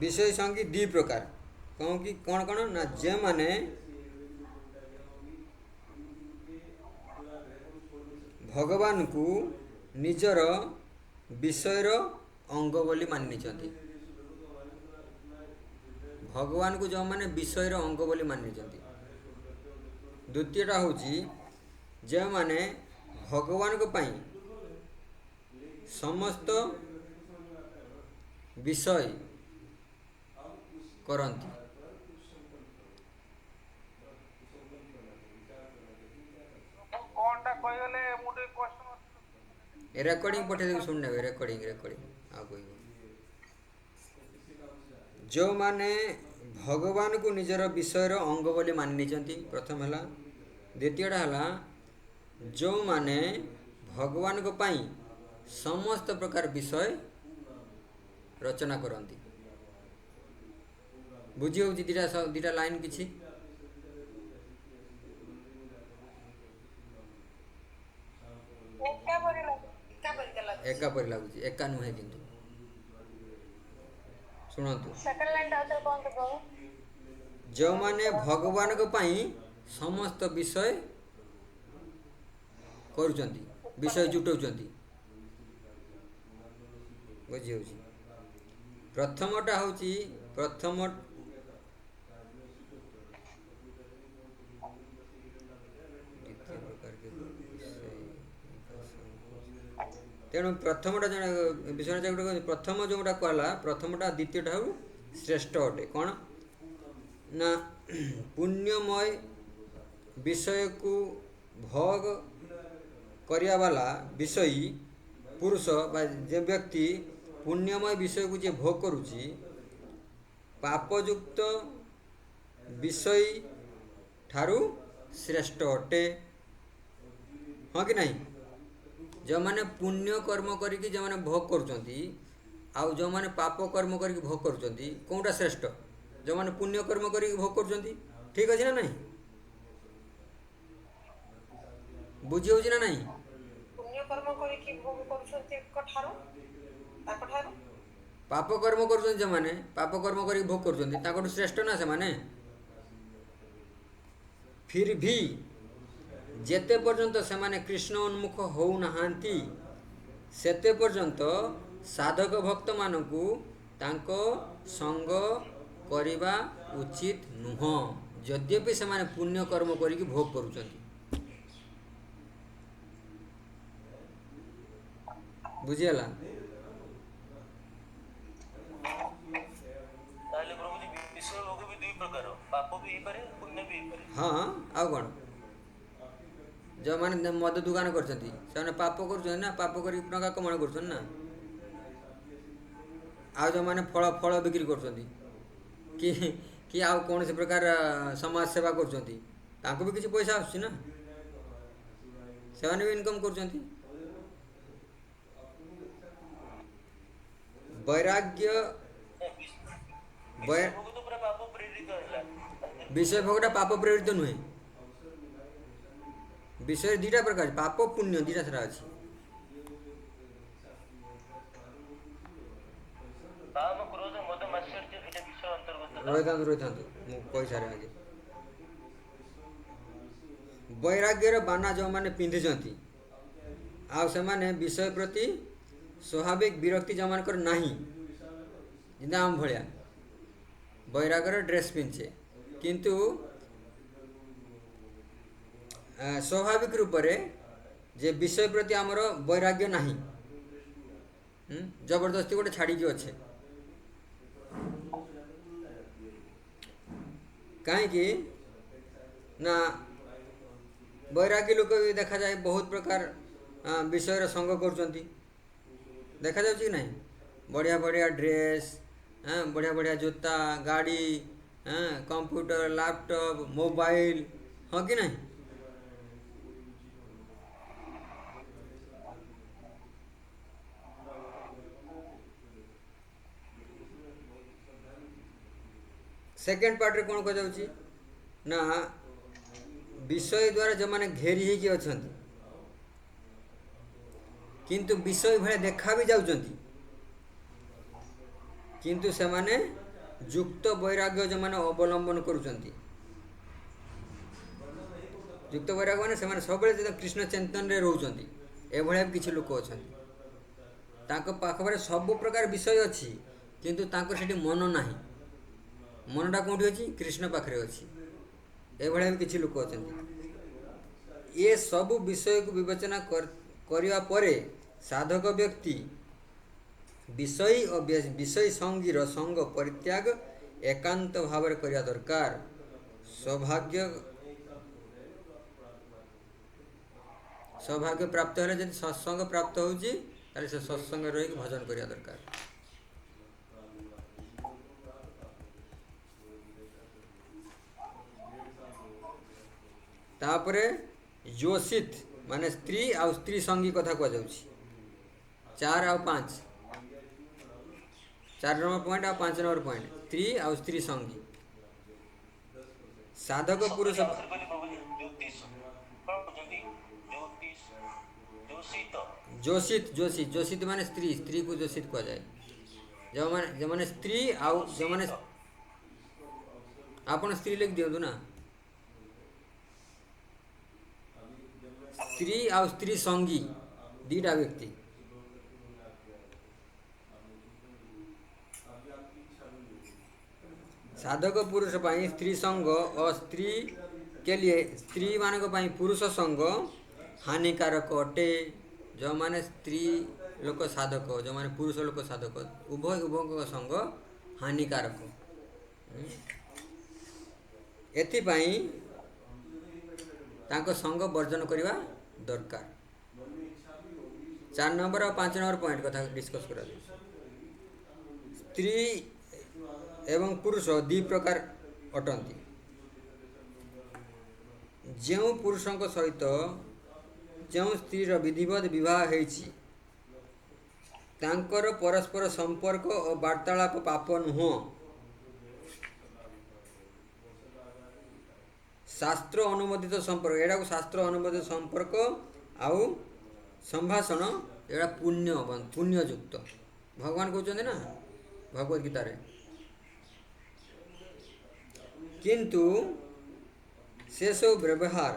A: विषय संगी 2 प्रकार कौन कि कौन कौन ना जे माने भगवान को निजर विषयर अंग बोली मानि भगवान को जो माने विषयर अंग बोली मानि द्वितीयटा हूँ जे माने भगवान को पाई समस्त विषय करंती रेकर्डिंग पठे शुण ने रेकर्डिंग रेकर्डिंग आ कोई जो माने भगवान को निजर विषयर अंग बोली मानि प्रथम है द्वितीयटा है जो माने भगवान को पाई समस्त प्रकार विषय रचना करती बुझी हो दीटा लाइन किसी एका परि लगुच एका नुहे किंतु ଶୁଣନ୍ତୁ,
B: ସେକେଣ୍ଡ ଲାଇନ୍ ଟା ଆଉଥରେ କୁହନ୍ତୁ ପ୍ରଭୁ।
A: ଯେଉଁମାନେ ଭଗବାନଙ୍କ ପାଇଁ ସମସ୍ତ ବିଷୟ କରୁଛନ୍ତି, ବିଷୟ ଜୁଟଉଛନ୍ତି। ବୁଝିହେଉଛି? ପ୍ରଥମଟା ହେଉଛି ପ୍ରଥମ ଦ୍ୱିତୀୟ ପ୍ରକାର କି ତେଣୁ ପ୍ରଥମଟା ଜଣେ ବିଷୟଟା ଗୋଟେ ପ୍ରଥମ ଯେଉଁଟା କହିଲା ପ୍ରଥମଟା ଦ୍ୱିତୀୟଟା ହଉ ଶ୍ରେଷ୍ଠ ଅଟେ। କ'ଣ ନା ପୁଣ୍ୟମୟ ବିଷୟକୁ ଭୋଗ କରିବା ବାଲା ବିଷୟୀ ପୁରୁଷ ବା ଯେ ବ୍ୟକ୍ତି ପୁଣ୍ୟମୟ ବିଷୟକୁ ଯିଏ ଭୋଗ କରୁଛି ପାପଯୁକ୍ତ ବିଷୟୀ ଠାରୁ ଶ୍ରେଷ୍ଠ ଅଟେ। ହଁ କି ନାହିଁ? ଯେଉଁମାନେ ପୁଣ୍ୟ କର୍ମ କରିକି ଯେଉଁମାନେ ଭୋଗ କରୁଛନ୍ତି ଆଉ ଯେଉଁମାନେ ପାପ କର୍ମ କରିକି ଭୋଗ କରୁଛନ୍ତି କେଉଁଟା ଶ୍ରେଷ୍ଠ? ଯେଉଁମାନେ ପୁଣ୍ୟ କର୍ମ କରିକି ଭୋଗ କରୁଛନ୍ତି। ଠିକ୍ ଅଛି ନା ନାହିଁ? ବୁଝି ହେଉଛି ନା ନାହିଁ?
C: ପୁଣ୍ୟକର୍ମ କରିକି ଭୋଗ କରୁଛନ୍ତି ତାଙ୍କଠାରୁ
A: ପାପ କର୍ମ କରୁଛନ୍ତି ଯେଉଁମାନେ ପାପ କର୍ମ କରିକି ଭୋଗ କରୁଛନ୍ତି ତାଙ୍କଠୁ ଶ୍ରେଷ୍ଠ ନା ସେମାନେ। ଫିର୍ ଭି ଯେତେ ପର୍ଯ୍ୟନ୍ତ ସେମାନେ କୃଷ୍ଣ ଉନ୍ମୁଖ ହେଉନାହାନ୍ତି ସେତେ ପର୍ଯ୍ୟନ୍ତ ସାଧକ ଭକ୍ତମାନଙ୍କୁ ତାଙ୍କ ସଙ୍ଗ କରିବା ଉଚିତ ନୁହଁ, ଯଦ୍ୟପି ସେମାନେ ପୁଣ୍ୟ କର୍ମ କରିକି ଭୋଗ କରୁଛନ୍ତି। ବୁଝିହେଲା?
D: ତାହେଲେ ପ୍ରଭୁଜୀ ବିଷୟ ଭୋଗ ବି ଦୁଇ ପ୍ରକାର, ପାପ ବି ହେଇପାରେ ପୁଣ୍ୟ ବି ହେଇପାରେ।
A: ହଁ, ଆଉ କ'ଣ? ଯେଉଁମାନେ ମଦ ଦୋକାନ କରୁଛନ୍ତି ସେମାନେ ପାପ କରୁଛନ୍ତି ନା, ପାପ କରିକି ଟଙ୍କା କମାଣ କରୁଛନ୍ତି ନା। ଆଉ ଯେଉଁମାନେ ଫଳ ବିକ୍ରି କରୁଛନ୍ତି କି ଆଉ କୌଣସି ପ୍ରକାର ସମାଜ ସେବା କରୁଛନ୍ତି ତାଙ୍କୁ ବି କିଛି ପଇସା ଆସୁଛି ନା, ସେମାନେ ବି ଇନକମ୍ କରୁଛନ୍ତି। ବୈରାଗ୍ୟ
D: ବିଷୟ ଭୋଗ ତ ପୁରା ପାପ ପ୍ରେରିତ ହେଲା।
A: ବିଷୟ ଭୋଗଟା ପାପ ପ୍ରେରିତ ନୁହେଁ। ବିଷୟ ଦୁଇଟା ପ୍ରକାର, ପାପ ପୁଣ୍ୟ ଦୁଇଟା ସେଟା ଅଛି।
D: କାମ କ୍ରୋଧ ମଦ ମାତ୍ସର୍ଯ୍ୟ ଏଇଟା ବିଷୟ ଅନ୍ତର୍ଗତ।
A: ରହିଥାନ୍ତୁ ମୁଁ କହିସାରେ ଆଗେ। ବୈରାଗ୍ୟର ବାନା ଯେଉଁମାନେ ପିନ୍ଧିଛନ୍ତି ଆଉ ସେମାନେ ବିଷୟ ପ୍ରତି ସ୍ୱାଭାବିକ ବିରକ୍ତି ଯେଉଁମାନଙ୍କର ନାହିଁ, ଯେମିତି ଆମ ଭଳିଆ ବୈରାଗ୍ୟର ଡ୍ରେସ୍ ପିନ୍ଧେ କିନ୍ତୁ ସ୍ୱାଭାବିକ ରୂପରେ ଯେ ବିଷୟ ପ୍ରତି ଆମର ବୈରାଗ୍ୟ ନାହିଁ, ଜବରଦସ୍ତି ଗୋଟେ ଛାଡ଼ିକି ଅଛେ। କାହିଁକି ନା ବୈରାଗୀ ଲୋକ ବି ଦେଖାଯାଏ ବହୁତ ପ୍ରକାର ବିଷୟର ସଙ୍ଗ କରୁଛନ୍ତି। ଦେଖାଯାଉଛି କି ନାହିଁ? ବଢ଼ିଆ ବଢ଼ିଆ ଡ୍ରେସ୍, ବଢ଼ିଆ ବଢ଼ିଆ ଜୋତା, ଗାଡ଼ି, କମ୍ପ୍ୟୁଟର, ଲ୍ୟାପଟପ୍, ମୋବାଇଲ, ହଁ କି ନାହିଁ? ସେକେଣ୍ଡ ପାର୍ଟରେ କ'ଣ କୁହାଯାଉଛି ନା ବିଷୟ ଦ୍ୱାରା ଯେଉଁମାନେ ଘେରି ହେଇକି ଅଛନ୍ତି କିନ୍ତୁ ବିଷୟ ଭଳିଆ ଦେଖା ବି ଯାଉଛନ୍ତି କିନ୍ତୁ ସେମାନେ ଯୁକ୍ତ ବୈରାଗ୍ୟ ଯେଉଁମାନେ ଅବଲମ୍ବନ କରୁଛନ୍ତି, ଯୁକ୍ତ ବୈରାଗ୍ୟ ମାନେ ସେମାନେ ସବୁବେଳେ ଯେତେ କୃଷ୍ଣ ଚିନ୍ତନରେ ରହୁଛନ୍ତି, ଏଭଳିଆ ବି କିଛି ଲୋକ ଅଛନ୍ତି। ତାଙ୍କ ପାଖରେ ସବୁ ପ୍ରକାର ବିଷୟ ଅଛି କିନ୍ତୁ ତାଙ୍କର ସେଠି ମନ ନାହିଁ। ମନଟା କେଉଁଠି ଅଛି? କୃଷ୍ଣ ପାଖରେ ଅଛି। ଏଭଳିଆ ବି କିଛି ଲୋକ ଅଛନ୍ତି। ଏ ସବୁ ବିଷୟକୁ ବିବେଚନା କରିବା ପରେ ସାଧକ ବ୍ୟକ୍ତି ବିଷୟୀ ଓ ବିଷୟୀ ସଙ୍ଗୀର ସଙ୍ଗ ପରିତ୍ୟାଗ ଏକାନ୍ତ ଭାବରେ କରିବା ଦରକାର। ସୌଭାଗ୍ୟ ପ୍ରାପ୍ତ ହେଲେ ଯଦି ସତ୍ସଙ୍ଗ ପ୍ରାପ୍ତ ହେଉଛି ତାହେଲେ ସେ ସତ୍ସଙ୍ଗରେ ରହିକି ଭଜନ କରିବା ଦରକାର। ତାପରେ ଯୋଶିତ ମାନେ ସ୍ତ୍ରୀ ଆଉ ସ୍ତ୍ରୀ ସଙ୍ଗୀ କଥା କୁହାଯାଉଛି। 4 ଆଉ 5, 4 ନମ୍ବର ପଏଣ୍ଟ ଆଉ 5 ନମ୍ବର ପଏଣ୍ଟ, ସ୍ତ୍ରୀ ଆଉ ସ୍ତ୍ରୀ ସଙ୍ଗୀ। ସାଧକ ପୁରୁଷ ଯୋଶିତ ମାନେ ସ୍ତ୍ରୀ, ସ୍ତ୍ରୀକୁ ଯୋଶିତ କୁହାଯାଏ। जो स्त्री आउ जो माने आपण स्त्री लिख दियंतु ना स्त्री आउ स्त्री संगी दीटा व्यक्ति साधक पुरुष पाई स्त्री संग और स्त्री के लिए स्त्री मानक पाई पुरुष संग हानिकारक अटे। जो माने स्त्री लोक साधक जो माने पुरुष लोक साधक उभय उभय संग हानिकारक एथिपाई तांको संग वर्जन करवा दरकार। 4 नंबर और 5 नंबर पॉइंट कथा डिस्कस करा। स्त्री एवं पुरुष दी प्रकार अटंती। जो पुरुषों सहित जो स्त्रीर विधिवत विवाह होइछि तांकर परस्पर संपर्क और वार्तालाप पाप नुह। शास्त्र अनुमोदित संपर्क एटा को शास्त्र अनुमोदित संपर्क आउ संभाषण एटा पुण्ययुक्त भगवान कहते ना भगवत गीता रे। किंतु से सब व्यवहार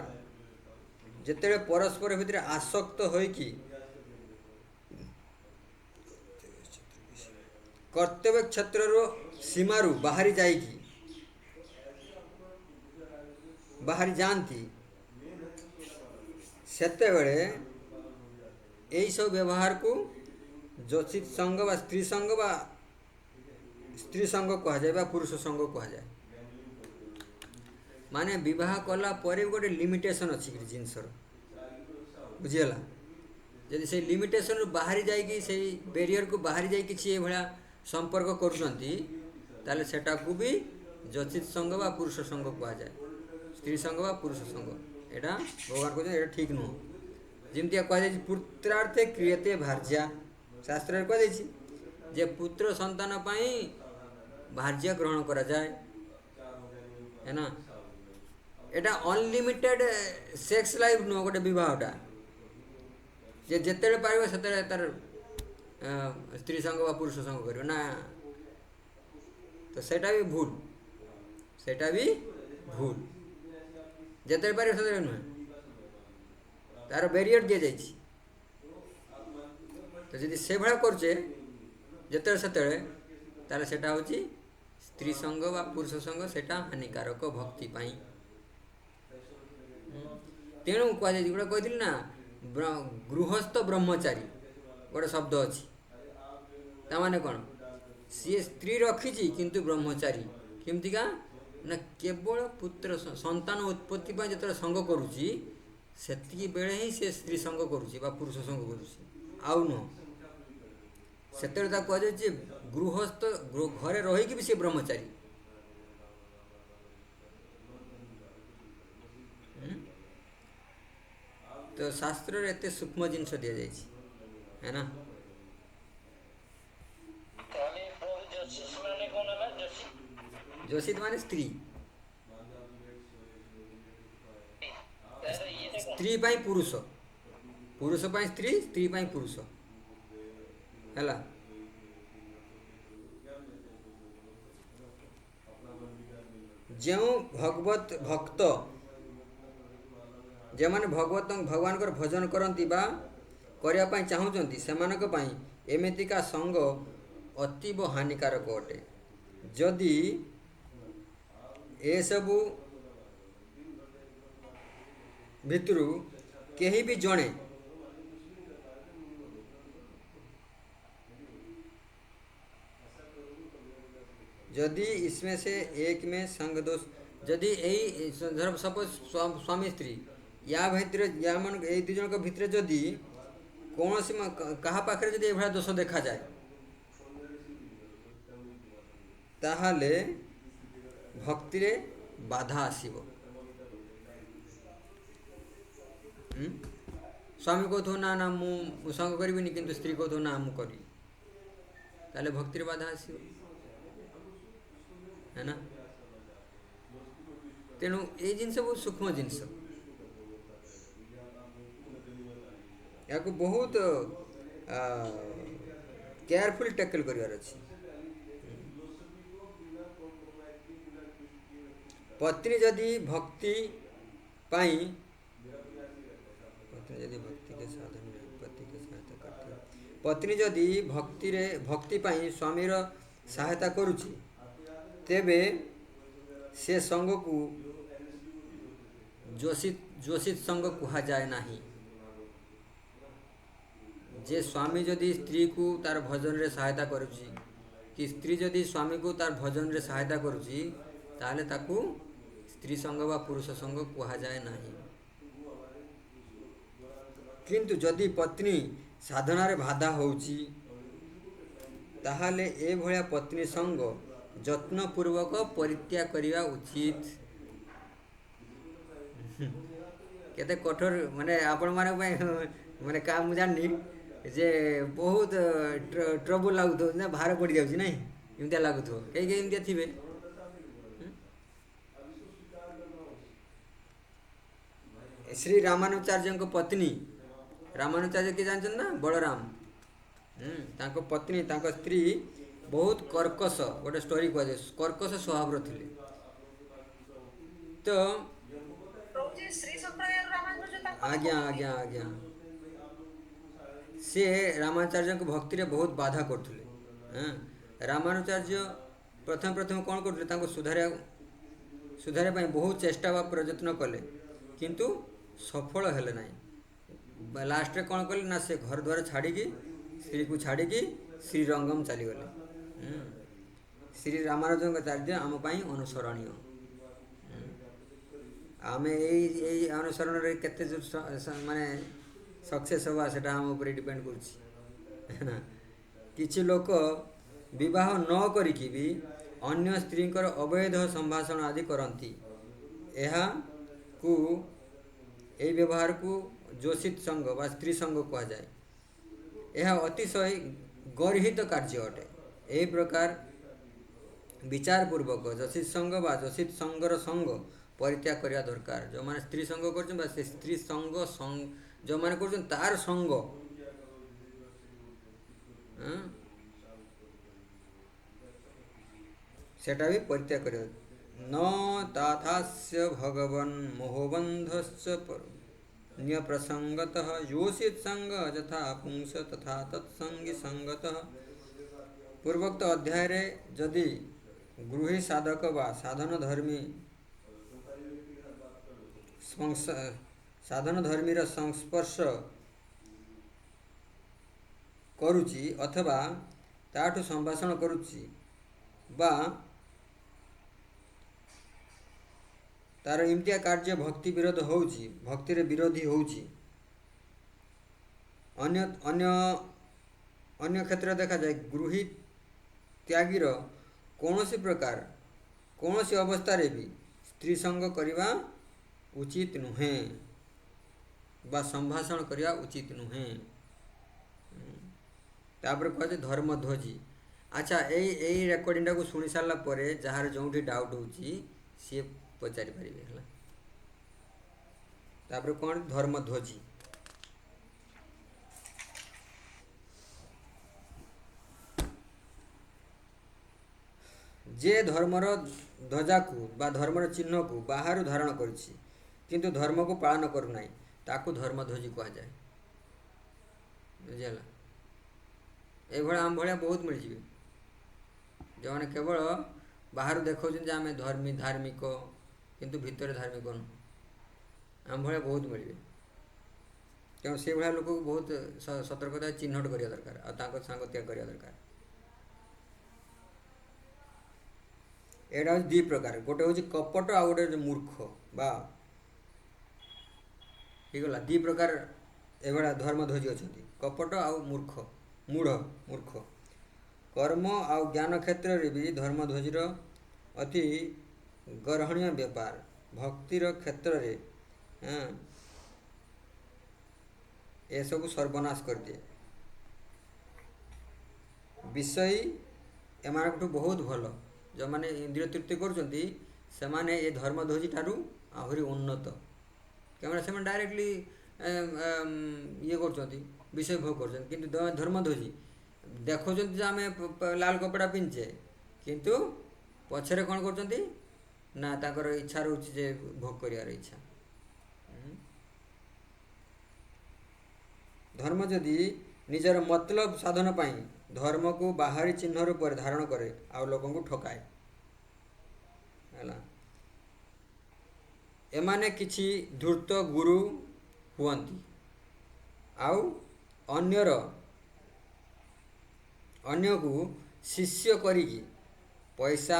A: जिते परस्पर भितर आसक्त होइकी कर्तव्य क्षेत्र सीमारू बाहरी जाइकी बाहरी जानती सेते बेले यही सब व्यवहार को जोचित संग व स्त्री संग कह जाए बा पुरुष संग कह जाए। माने विवाह कला परे गोटे लिमिटेशन अच्छी जिनसर बुझीगला। जदि से लिमिटेशन रू बाहरी जाइकी से बेरियर को बाहरी जाइए किसी भाया संपर्क करुँच ताले सेटा को भी जोचित संग व पुरुष संग कह जाए। स्त्री संग व पुरुष संग एटा भगवान कहते एटा ठीक नुह। जमती कह पुत्रार्थे क्रियते भार्या शास्त्र कह जे पुत्र संतान पाई भार्या ग्रहण करा जाए है ना। एटा अनलिमिटेड सेक्स लाइफ नुह गोटे बहटा जे जिते पार से तार स्त्री संग व पुरुष संग कर ना तो सेटा भी भूल सेटा भी भूल जिते पार से नुहे तार बैरियर दि जाइए। तो जदि से भाया करचे जिते से ताले सेटा होची स्त्री संग व पुरुष संग सेटा हानिकारक भक्ति पाई। तेणु कह गोटे कही ना गृहस्थ ब्रह्मचारी गोटे शब्द अच्छी ताने कौन सी स्त्री रखी किंतु ब्रह्मचारी केमतिका ना केवल पुत्र संतान उत्पत्ति जो संग करुच्ची सेतिकी बेले ही से स्त्री संग करुच्ची बा पुरुष संग करुच्ची आउ नुह से कहुचे गृहस्थ घरे रहीकि भी सी ब्रह्मचारी। तो शास्त्र एत सूक्ष्म जिनस दि जाए है ना। जोशित माने स्त्री स्त्री पाई पुरुष पुरुष पाई स्त्री स्त्री पाई पुरुष हैला। जो भगवत भक्त जो माने भगवान को भजन करती बा करने पाई चाहूँगी सेमानक पाई एमितिका संग अतीव हानिकारक अटे। जदि ए सबू भितरू केही भी जणे यदि इसमें से एक में संग दोष यदि यही सपोज स्वामी स्त्री या भितर या मन यही दुई जन भितर जदि कौन सी क्या पाखे जदि ये दोष देखा जाए ताहले भक्ति रे बाधा आसीबो। स्वामी कहथो ना ना मु संग करिबिनी किंतु स्त्री कहथो ना मु करी ताले भक्ति रे बाधा आसीबो है ना। तेणु ये जिनस बहुत सूक्ष्म जिनस या बहुत केयरफुल टैकल करिवार अछि। पत्नी जदि भक्ति पाई पत्नी यदि भक्ति के साधन में पति के सहायता करती है पत्नी जदि भक्ति पाई स्वामीर सहायता करुची तेबे से संग को जोशित संग कुहा जाए नाही जे स्वामी जदि स्त्री को तार भजन रे सहायता करुची कि स्त्री जदि स्वामी को तार भजन रे सहायता करुची ताले ताकू स्त्री संग वा पुरुष संग कुहा जाए नाही किंतु जदि पत्नी साधना रे बाधा होउची ताहाले ए भलिया पत्नी संग यत्नपूर्वक परित्याग करिवा उचित केते कठोर माने आपण माने माने काम जाननी जे बहुत ट्रबल लागुथो ना भार पड़ जाउची नहीं एमतिया लागुथो कई एमतिया थिबे श्री रामानुचार्य को पत्नी रामानुचार्य के जानछन ना बलराम तांको पत्नी तांको स्त्री बहुत कर्कश गोटे स्टोरी कह कर्कश स्वभाव थिले तो आज्ञा आज्ञा आज्ञा से रामानुचार्य को भक्ति रे बहुत बाधा करथुले रामानुचार्य प्रथम कौन करथुले तांको सुधारे पई बहुत चेष्टा व प्रयत्न कले किंतु सफल हेले नहीं लास्ट रे कौन कले ना से घर द्वार छाड़ी स्त्री को छाड़ी श्रीरंगम चली गले श्री रामानुजाचार्य आम पाई अनुसरणीय आम यही अनुसरण रे केते माने सक्सेस हवा सेटा हम ऊपर डिपेंड कर किछि लोक विवाह न करिकि भी अन्य स्त्रींकर अवैध संभाषण आदि करती यह को ए व्यवहार को जोशित संग व स्त्री संग कहा जाए यह अतिशय गर्हित कार्य अटे यही प्रकार विचार पूर्वक जोशित संग व जोशित संगर संग परित्याग करिया दरकार जो माने स्त्री संग कर स्त्री संग जो माने कर तार संग सेटा भी परित्याग करिया न ताथास्य भगवन मोहबंधस्य न्यप्रसंगतः योषित संग यथा पुंस तथा तत्संगी संगतः पूर्वोक्त अध्याय रे जदि गृही साधक वा साधन धर्मी संस्पर्श करुची अथवा ताठु संभाषण करुची बा तार इमतिया कार्य भक्ति विरोध होउची भक्ति रे विरोधी होउची अन्य अन्य अन्य क्षेत्र देखा जाए गृही त्यागीर कौनसी प्रकार कौनसी अवस्था रे भी स्त्री संग करिवा उचित नुहे बा संभाषण करिया उचित नुहे तापर कहते धर्मध्वजी अच्छा यही रेकर्डिंग को शुणी सारा पर जार जो डाउट होची सी पचारि पारिबे हला तापर कौन धर्मध्वजी जे धर्मर ध्वजा को बा धर्मर चिन्ह को बाहर धारण करिछि किंतु धर्म को पालन करू नाही ताकू धर्मध्वजी कहा जाए बुझला ए आम भाया बहुत मिल जाए जो मैंने केवल बाहर देखा आम धर्मी धार्मिक किंतु भितर धार्मिक नुह आम भाया बहुत मिले क्यों से भाया लोक को बहुत सतर्कता चिन्हट करिया दरकार आ सांग त्याग करिया दरकार एटा दी प्रकार गोटे हूँ कपट आ गोटे मूर्ख बा गला दी प्रकार एभा धर्मध्वजी अच्छा कपट आ मूर्ख मूढ़ मूर्ख कर्म आ ज्ञान क्षेत्र रे भी धर्मध्वजीर अति गर्हणीय व्यापार भक्तिर क्षेत्र रे ये सब सर्वनाश कर दिए विषय एम बहुत भल जो मैंने इंद्रिय तृप्ति कर ये धर्मध्वजी ठारू आहरी उन्नत क्या डायरेक्टली ये कर विषय भोग कर धर्मध्वजी देखो आम लाल कपड़ा पिंधे किंतु पछरे कौन कर ନା ତାଙ୍କର ଇଚ୍ଛା ରହୁଛି ଯେ ଭୋଗ କରିବାର ଇଚ୍ଛା। ଧର୍ମ ଯଦି ନିଜର ମତଲବ ସାଧନ ପାଇଁ ଧର୍ମକୁ ବାହାରି ଚିହ୍ନ ରୂପରେ ଧାରଣ କରେ ଆଉ ଲୋକଙ୍କୁ ଠକାଏ ହେଲା। ଏମାନେ କିଛି ଧୂର୍ତ୍ତ ଗୁରୁ ହୁଅନ୍ତି ଆଉ ଅନ୍ୟକୁ ଶିଷ୍ୟ କରିକି ପଇସା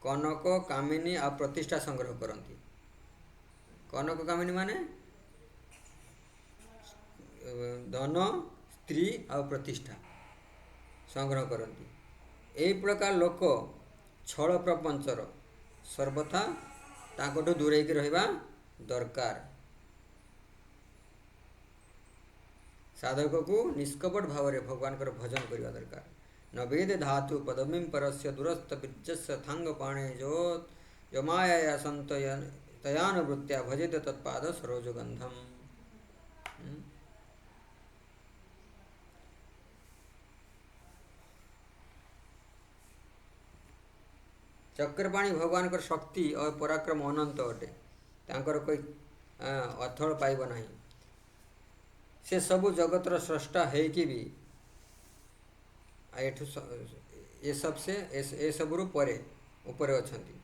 A: କନକ କାମିନୀ ଆଉ ପ୍ରତିଷ୍ଠା ସଂଗ୍ରହ କରନ୍ତି। କନକ କାମିନୀ ମାନେ ଧନ ସ୍ତ୍ରୀ ଆଉ ପ୍ରତିଷ୍ଠା ସଂଗ୍ରହ କରନ୍ତି। ଏହି ପ୍ରକାର ଲୋକ ଛଳ ପ୍ରପଞ୍ଚର ସର୍ବଥା ତାଙ୍କଠୁ ଦୂରେଇକି ରହିବା ଦରକାର। ସାଧକକୁ ନିଷ୍କପଟ ଭାବରେ ଭଗବାନଙ୍କର ଭଜନ କରିବା ଦରକାର। ନବେଦ ଧାତୁ ପଦମୀಂ ପରସ୍ୟ ଦୁରସ୍ଥ ବୀର୍ଯ୍ୟସ୍ୟ ଥାଙ୍ଗ ପାଣେ ଯୋ ମାୟା ସନ୍ତ ତୟାନ ବୃତ୍ତ୍ୟା ଭଜେତ ତତ୍ପାଦ ସରୋଜଗନ୍ଧମ। ଚକ୍ରପାଣି ଭଗବାନଙ୍କର ଶକ୍ତି ଓ ପରାକ୍ରମ ଅନନ୍ତ ଅଟେ। ତାଙ୍କର કોઈ ଅଥଳ ପାଇବ ନାହିଁ। ସେ ସବୁ ଜଗତର ସ୍ରଷ୍ଟା ହେଇକି ବି ଏସବୁରୁ ଉପରେ ଅଛନ୍ତି।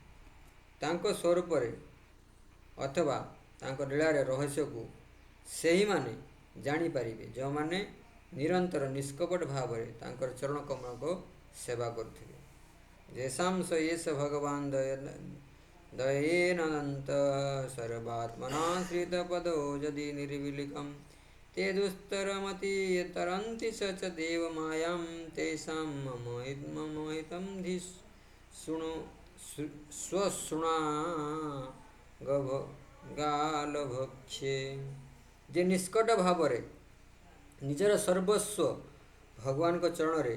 A: ତାଙ୍କ ସ୍ୱରୂପରେ ଅଥବା ତାଙ୍କ ଲୀଳାରେ ରହସ୍ୟକୁ ସେହିମାନେ ଜାଣିପାରିବେ ଯେଉଁମାନେ ନିରନ୍ତର ନିଷ୍କପଟ ଭାବରେ ତାଙ୍କର ଚରଣ କମଳକୁ ସେବା କରୁଥିବେ। ଯେସାଂ ସ ଏସ ଭଗବାନ ଦୟେନନ୍ତ ସର୍ବାତ୍ମନାଶ୍ରିତ ପଦୋ ଯଦି ନିର୍ବିଲିକମ୍ ते दुस्तरमति तरन्ति स च देव मायां तेषां ममोहितं धि शृणु स्वशृणा गालभक्षे। जे निष्कट ଭାବରେ ନିଜର ସର୍ବସ୍ୱ ଭଗବାନଙ୍କ ଚରଣରେ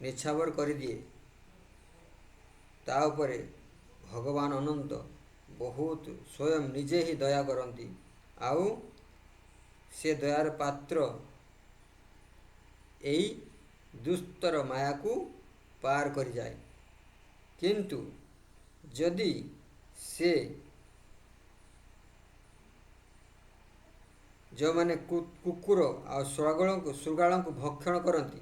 A: ନିଛାବର କରିଦିଏ ତା ଉପରେ ଭଗବାନ ଅନନ୍ତ ବହୁତ ସ୍ୱୟଂ ନିଜେ ହିଁ ଦୟା କରନ୍ତି ଆଉ ସେ ଦୟାର ପାତ୍ର ଏହି ଦୁସ୍ତର ମାୟାକୁ ପାର କରିଯାଏ। କିନ୍ତୁ ଯଦି ସେ ଯେଉଁମାନେ କୁକୁର ଆଉ ଶୃଗାଳଙ୍କୁ ଭକ୍ଷଣ କରନ୍ତି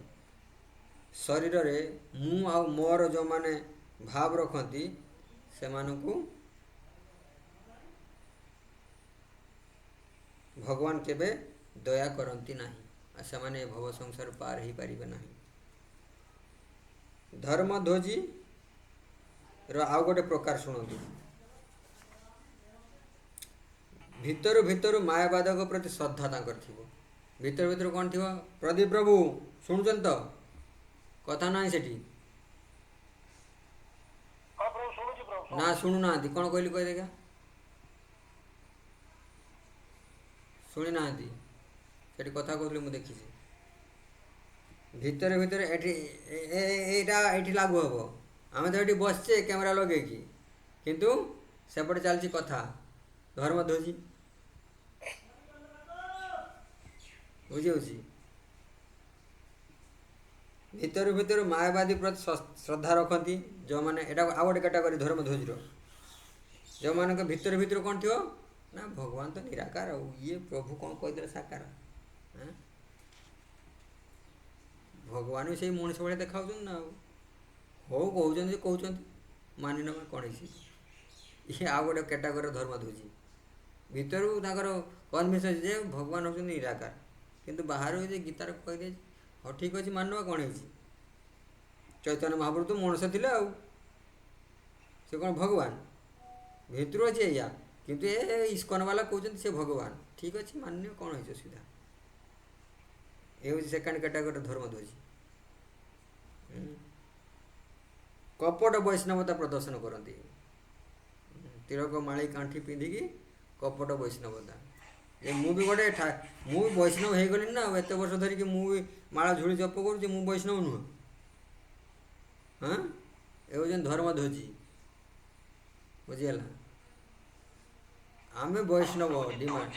A: ଶରୀରରେ ମୁଁ ଆଉ ମୋର ଯେଉଁମାନେ ଭାବ ରଖନ୍ତି ସେମାନଙ୍କୁ ଭଗବାନ କେବେ ଦୟା କରନ୍ତି ନାହିଁ ଆଉ ସେମାନେ ଭବ ସଂସାର ପାର ହେଇପାରିବେ ନାହିଁ। ଧର୍ମଧ୍ୱଜିର ଆଉ ଗୋଟେ ପ୍ରକାର ଶୁଣନ୍ତୁ। ଭିତରୁ ମାୟାବାଦକ ପ୍ରତି ଶ୍ରଦ୍ଧା ତାଙ୍କର ଥିବ। ଭିତରୁ କ'ଣ ଥିବ? ପ୍ରଦୀପ ପ୍ରଭୁ ଶୁଣୁଛନ୍ତି ତ? କଥା ନାହିଁ ସେଠି? ନା ଶୁଣୁନାହାନ୍ତି? କ'ଣ କହିଲି କହି ଦେଖା? ଶୁଣି ନାହାନ୍ତି? ସେଠି କଥା କହୁଥିଲେ ମୁଁ ଦେଖିଛି। ଭିତରେ ଏଇଠି ଲାଗୁ ହେବ। ଆମେ ତ ଏଠି ବସିଛେ କ୍ୟାମେରା ଲଗେଇକି କିନ୍ତୁ ସେପଟେ ଚାଲିଛି କଥା। ଧର୍ମଧ୍ୱଜି ବୁଝିହେଉଛି? ଭିତରୁ ମାୟାବାଦୀ ପ୍ରତି ଶ୍ରଦ୍ଧା ରଖନ୍ତି ଯେଉଁମାନେ ଏଇଟା ଆଉ ଗୋଟେ କାଟାଗୋରୀ ଧର୍ମଧ୍ୱଜିର। ଯେଉଁମାନଙ୍କ ଭିତରୁ କ'ଣ ଥିବ ନା ଭଗବାନ ତ ନିରାକାର ଆଉ ଇଏ ପ୍ରଭୁ କ'ଣ କହିଦେଲେ ସାକାର। ଭଗବାନ ବି ସେଇ ମଣିଷ ଭଳିଆ ଦେଖାଉଛନ୍ତି ନା ଆଉ ହଉ କହୁଛନ୍ତି ମାନି ନେବା କ'ଣ ହେଇଛି। ଇଏ ଆଉ ଗୋଟେ କାଟାଗୋରୀର ଧର୍ମଧ୍ୱଜି। ଭିତରୁ ତାଙ୍କର କନଭିନ୍ସ ଯେ ଭଗବାନ ହେଉଛନ୍ତି ନିରାକାର କିନ୍ତୁ ବାହାରୁ ଯେ ଗୀତାରେ କହିଦେଇଛି ହଉ ଠିକ୍ ଅଛି ମାନି ନେବା କ'ଣ ହେଇଛି। ଚୈତନ୍ୟ ମହାପ୍ରଭୁ ତ ମଣିଷ ଥିଲେ ଆଉ ସେ କ'ଣ ଭଗବାନ? ଭିତରୁ ଅଛି ଏଇଆ କିନ୍ତୁ ଏ ଇସ୍କନ ବାଲା କହୁଛନ୍ତି ସେ ଭଗବାନ। ଠିକ୍ ଅଛି ମାନ୍ୟ କ'ଣ ହେଇଛି ଅସୁବିଧା। ଏ ହେଉଛି ସେକେଣ୍ଡ କାଟାଗୋରୀର ଧର୍ମଧ୍ୱଜି। କପଟ ବୈଷ୍ଣବତା ପ୍ରଦର୍ଶନ କରନ୍ତି। ତିଳକ ମାଳି କାଣ୍ଠି ପିନ୍ଧିକି କପଟ ବୈଷ୍ଣବତା। ମୁଁ ବି ବୈଷ୍ଣବ ହେଇଗଲିଣି ନା ଆଉ ଏତେ ବର୍ଷ ଧରିକି ମୁଁ ବି ମାଳ ଝୁଳି ଜପ କରୁଛି। ମୁଁ ବୈଷ୍ଣବ ନୁହଁ? ଏ ହେଉଛନ୍ତି ଧର୍ମଧ୍ୱଜି। ବୁଝିଗଲା? ଆମେ ବୈଷ୍ଣବ ଡିମାଣ୍ଡ।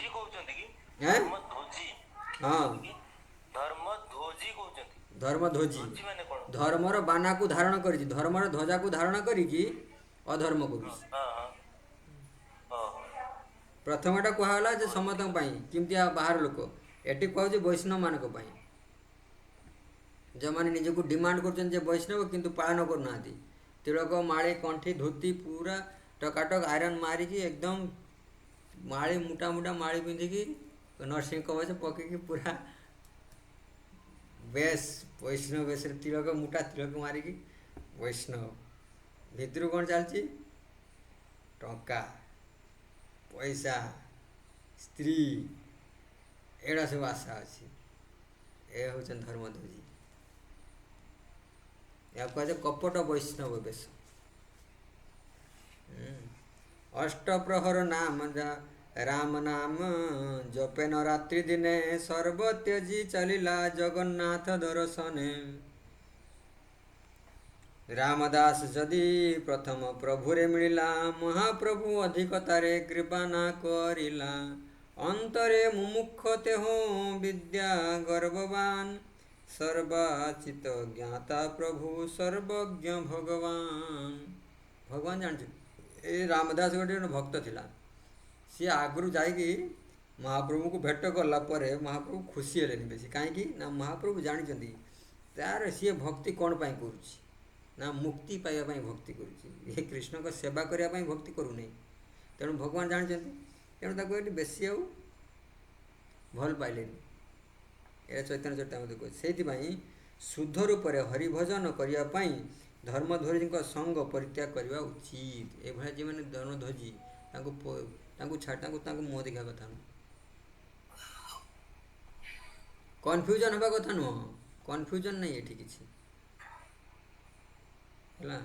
A: ହଁ ଧର୍ମଧ୍ୱଜି ଧର୍ମର ବାନାକୁ ଧାରଣ କରିଛି, ଧର୍ମର ଧ୍ୱଜାକୁ ଧାରଣ କରିକି ଅଧର୍ମ କରୁଛି। प्रथमटा कहला जे समस्त किमती बाहर लोक एटी कहूँ वैष्णव मान जो मैंने निजक डिमांड कर वैष्णव किंतु पालन करना तिलक माड़ी कंठी धोती पूरा टकाटक आयरन मारिकी एकदम माड़ी मोटा मोटा माड़ी पिंधिकी नरसिंह कवच पकईकी पूरा बेस वैष्णव बेस तिलक मोटा तिलक मारिकी वैष्णव भितर कौन चलती टंका पैसा स्त्री एड़ा सब आशा अच्छी ए हूँ धर्मध्वजी या कहे कपट वैष्णव बेश अष्टप्रहर नाम राम नाम जपे न रात्रि दिने सर्व त्यजी चलिला जगन्नाथ दर्शने रामदास जदि प्रथम प्रभुरे मिलिला महाप्रभु अधिकतारे कृपा ना करिला अंतरे मुमुक्षते हो विद्या गर्भवान सर्वाचित ज्ञाता प्रभु सर्वज्ञ भगवान भगवान जान ए रामदास गोटे भक्त थिला सी आगु जाकि महाप्रभु को भेट कला महाप्रभु खुशी हेले बेसी कहीं ना महाप्रभु जानी तार सी भक्ति कौन पाई करुच्ची ना मुक्ति पाइबा भक्ति करुच्ची कृष्ण को सेवा करने भक्ति करूना तेणु भगवान जानते तेणु ताको बेसी आउ भल पाइले ये चैतन्य चरितामृत कहे शुद्ध रूप से हरिभजन करने धर्मध्वजी संग परित्याग करने उचित ये जी मैंने धर्मध्वजी छाड़ मुँह देखा कथा कन्फ्यूजन हवा कथा नुह कन्फ्यूजन नहीं ये किसी है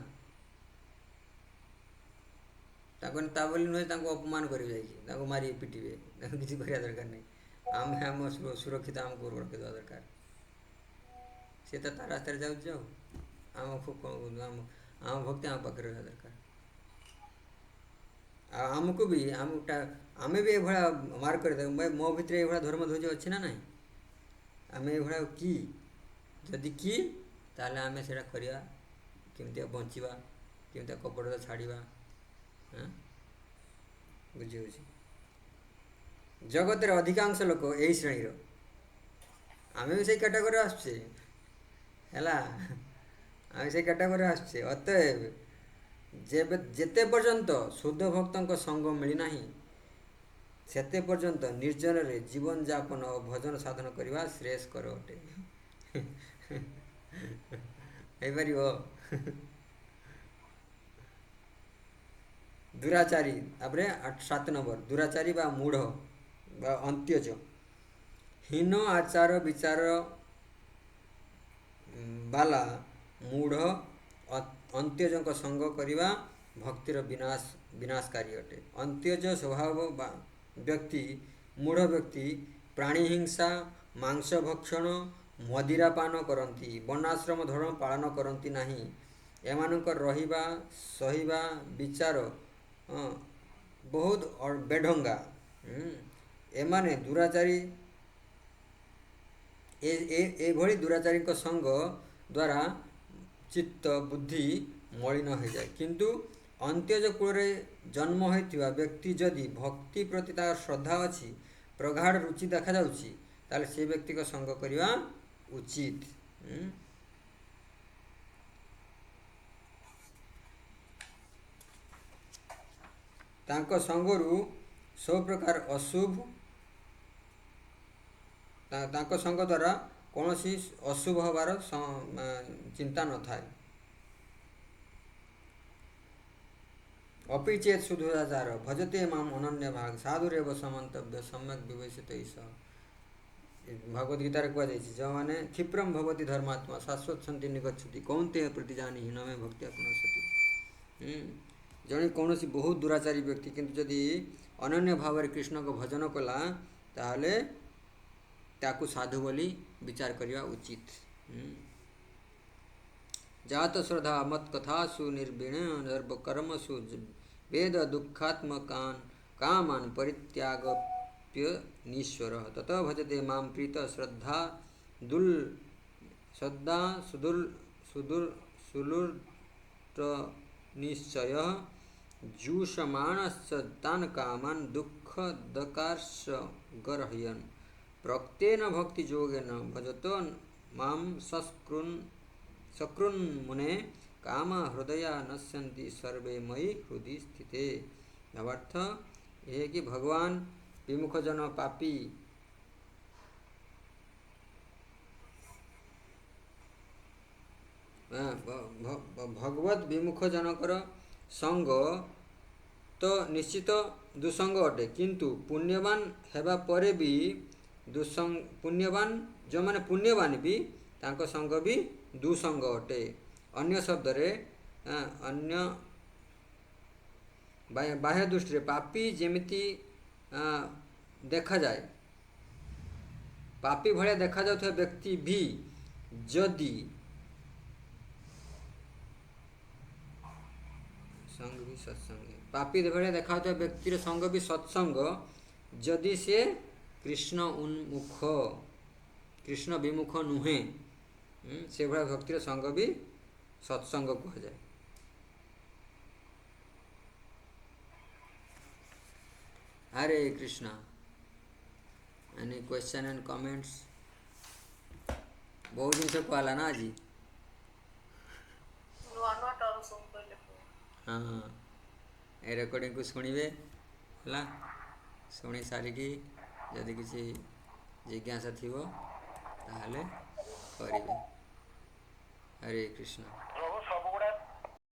A: बोली नुहे अपमान कर मारी पिटे किसी करवा दरकार नहीं आम आम सुरक्षित आमको रखीद दरकार सी तो ता रास्ते जाऊ आम आम भक्ति आम पाखे रहा दरकार आमको भी आम भी ये मार्क कर मो भितर ये धर्मध्वज अच्छी ना ना आम ये कि जदि कि ताले आम से करवा केमती बंचा केमती कपड़ा छाड़ा बुझे जगत अधिकांश लोक यही श्रेणी आम भी से कैटेगरी आसुचे आम से कैटेगरी आसुचे अतएव जेते पर्यंत शुद्ध भक्त संग मिलना सेते पर्यंत निर्जन रे जीवन जापन और भजन साधन करने श्रेयस्कर अटे दुराचारी तापर 7 नंबर दुराचारी बा मूढ़ बा अंत्यज हीन आचार विचार बाला मूढ़ अंत्यज संग करवा भक्तिर विनाशकारी अटे अंत्यज स्वभाव व्यक्ति मूढ़ व्यक्ति प्राणी हिंसा मांस भक्षण मदिरापान करती वर्णाश्रम धर्म पालन करती नहीं एमानकर रहिबा सहिबा विचार बहुत बेढंगा एमाने दुराचारी एभली दुराचारी संग द्वारा चित्त बुद्धि मलिन हो जाए किंतु अंत्यज कूल जन्म होता व्यक्ति जदि भक्ति प्रति तार श्रद्धा अच्छी प्रगाढ़ रुचि देखा जाउछि ताले से व्यक्ति को संग करवा उचित तांको संगरु सब प्रकार अशुभ तांको संग द्वारा कौन सी अशुभ हबार चिंता न थाए अपि चेत सुदुराचार भजते माम अनन्य भाग साधुरेव समन्तव्य सम्यक विवेशित भगवद गीतार कहुई जो मैंने क्षिप्रम भवती धर्मात्मा शाश्वत शांति निगछति कौनते प्रति जानी हीन में भक्ति अपनसति जड़े कौन सी बहुत दुराचारी व्यक्ति किंतु जदि अनन्य भाव कृष्ण को भजन कला ताहले ताकू साधु बोली विचार करवा उचित जात श्रद्धा मत कथा सुनिर्वीण सर्व कर्म सु वेद दुखात्मकान कामान परित्यागप्य नीश्वर ततः भजते माम प्रीत श्रद्धा सुदुर सुलुट निश्चय जूषमाणश्च तान् कामान् दुःख दकार्ष गर्हयन् प्रक्तेन भक्ति योगेन भजतो माम सकृन् मुने कामा हृदया नश्यन्ति सर्वे मयि हृदि स्थिते। अर्थ यह है कि भगवान विमुख जन पापी भगवत विमुख जनकर संग तो निश्चित दुसंग अटे किंतु पुण्यवान हेबा परे भी पुण्यवान जो माने पुण्यवान भी तांको संग भी दुसंग अटे। अन्य शब्द रे अन्य बाह्य दृष्टि पापी जेमिति देखा जाए पापी भलिया देखा जाउଥିବା व्यक्ति भी जदि संग भी सत्संग पापी भलिया देखा जाउଥିବା व्यक्तिर संग भी सत्संग जदि से कृष्ण उन्मुख कृष्ण विमुख नुहे से भलिया भक्तिर संग भी सत्संग कह जाए। Hare Krishna. Any question and comments? बहुत दिन से कहला ना आज हाँ ए रेकर्डिंग को शुणवे है शुणी सारिकी जदि किसी जिज्ञासा थी ताहले करिवे। हरे कृष्ण।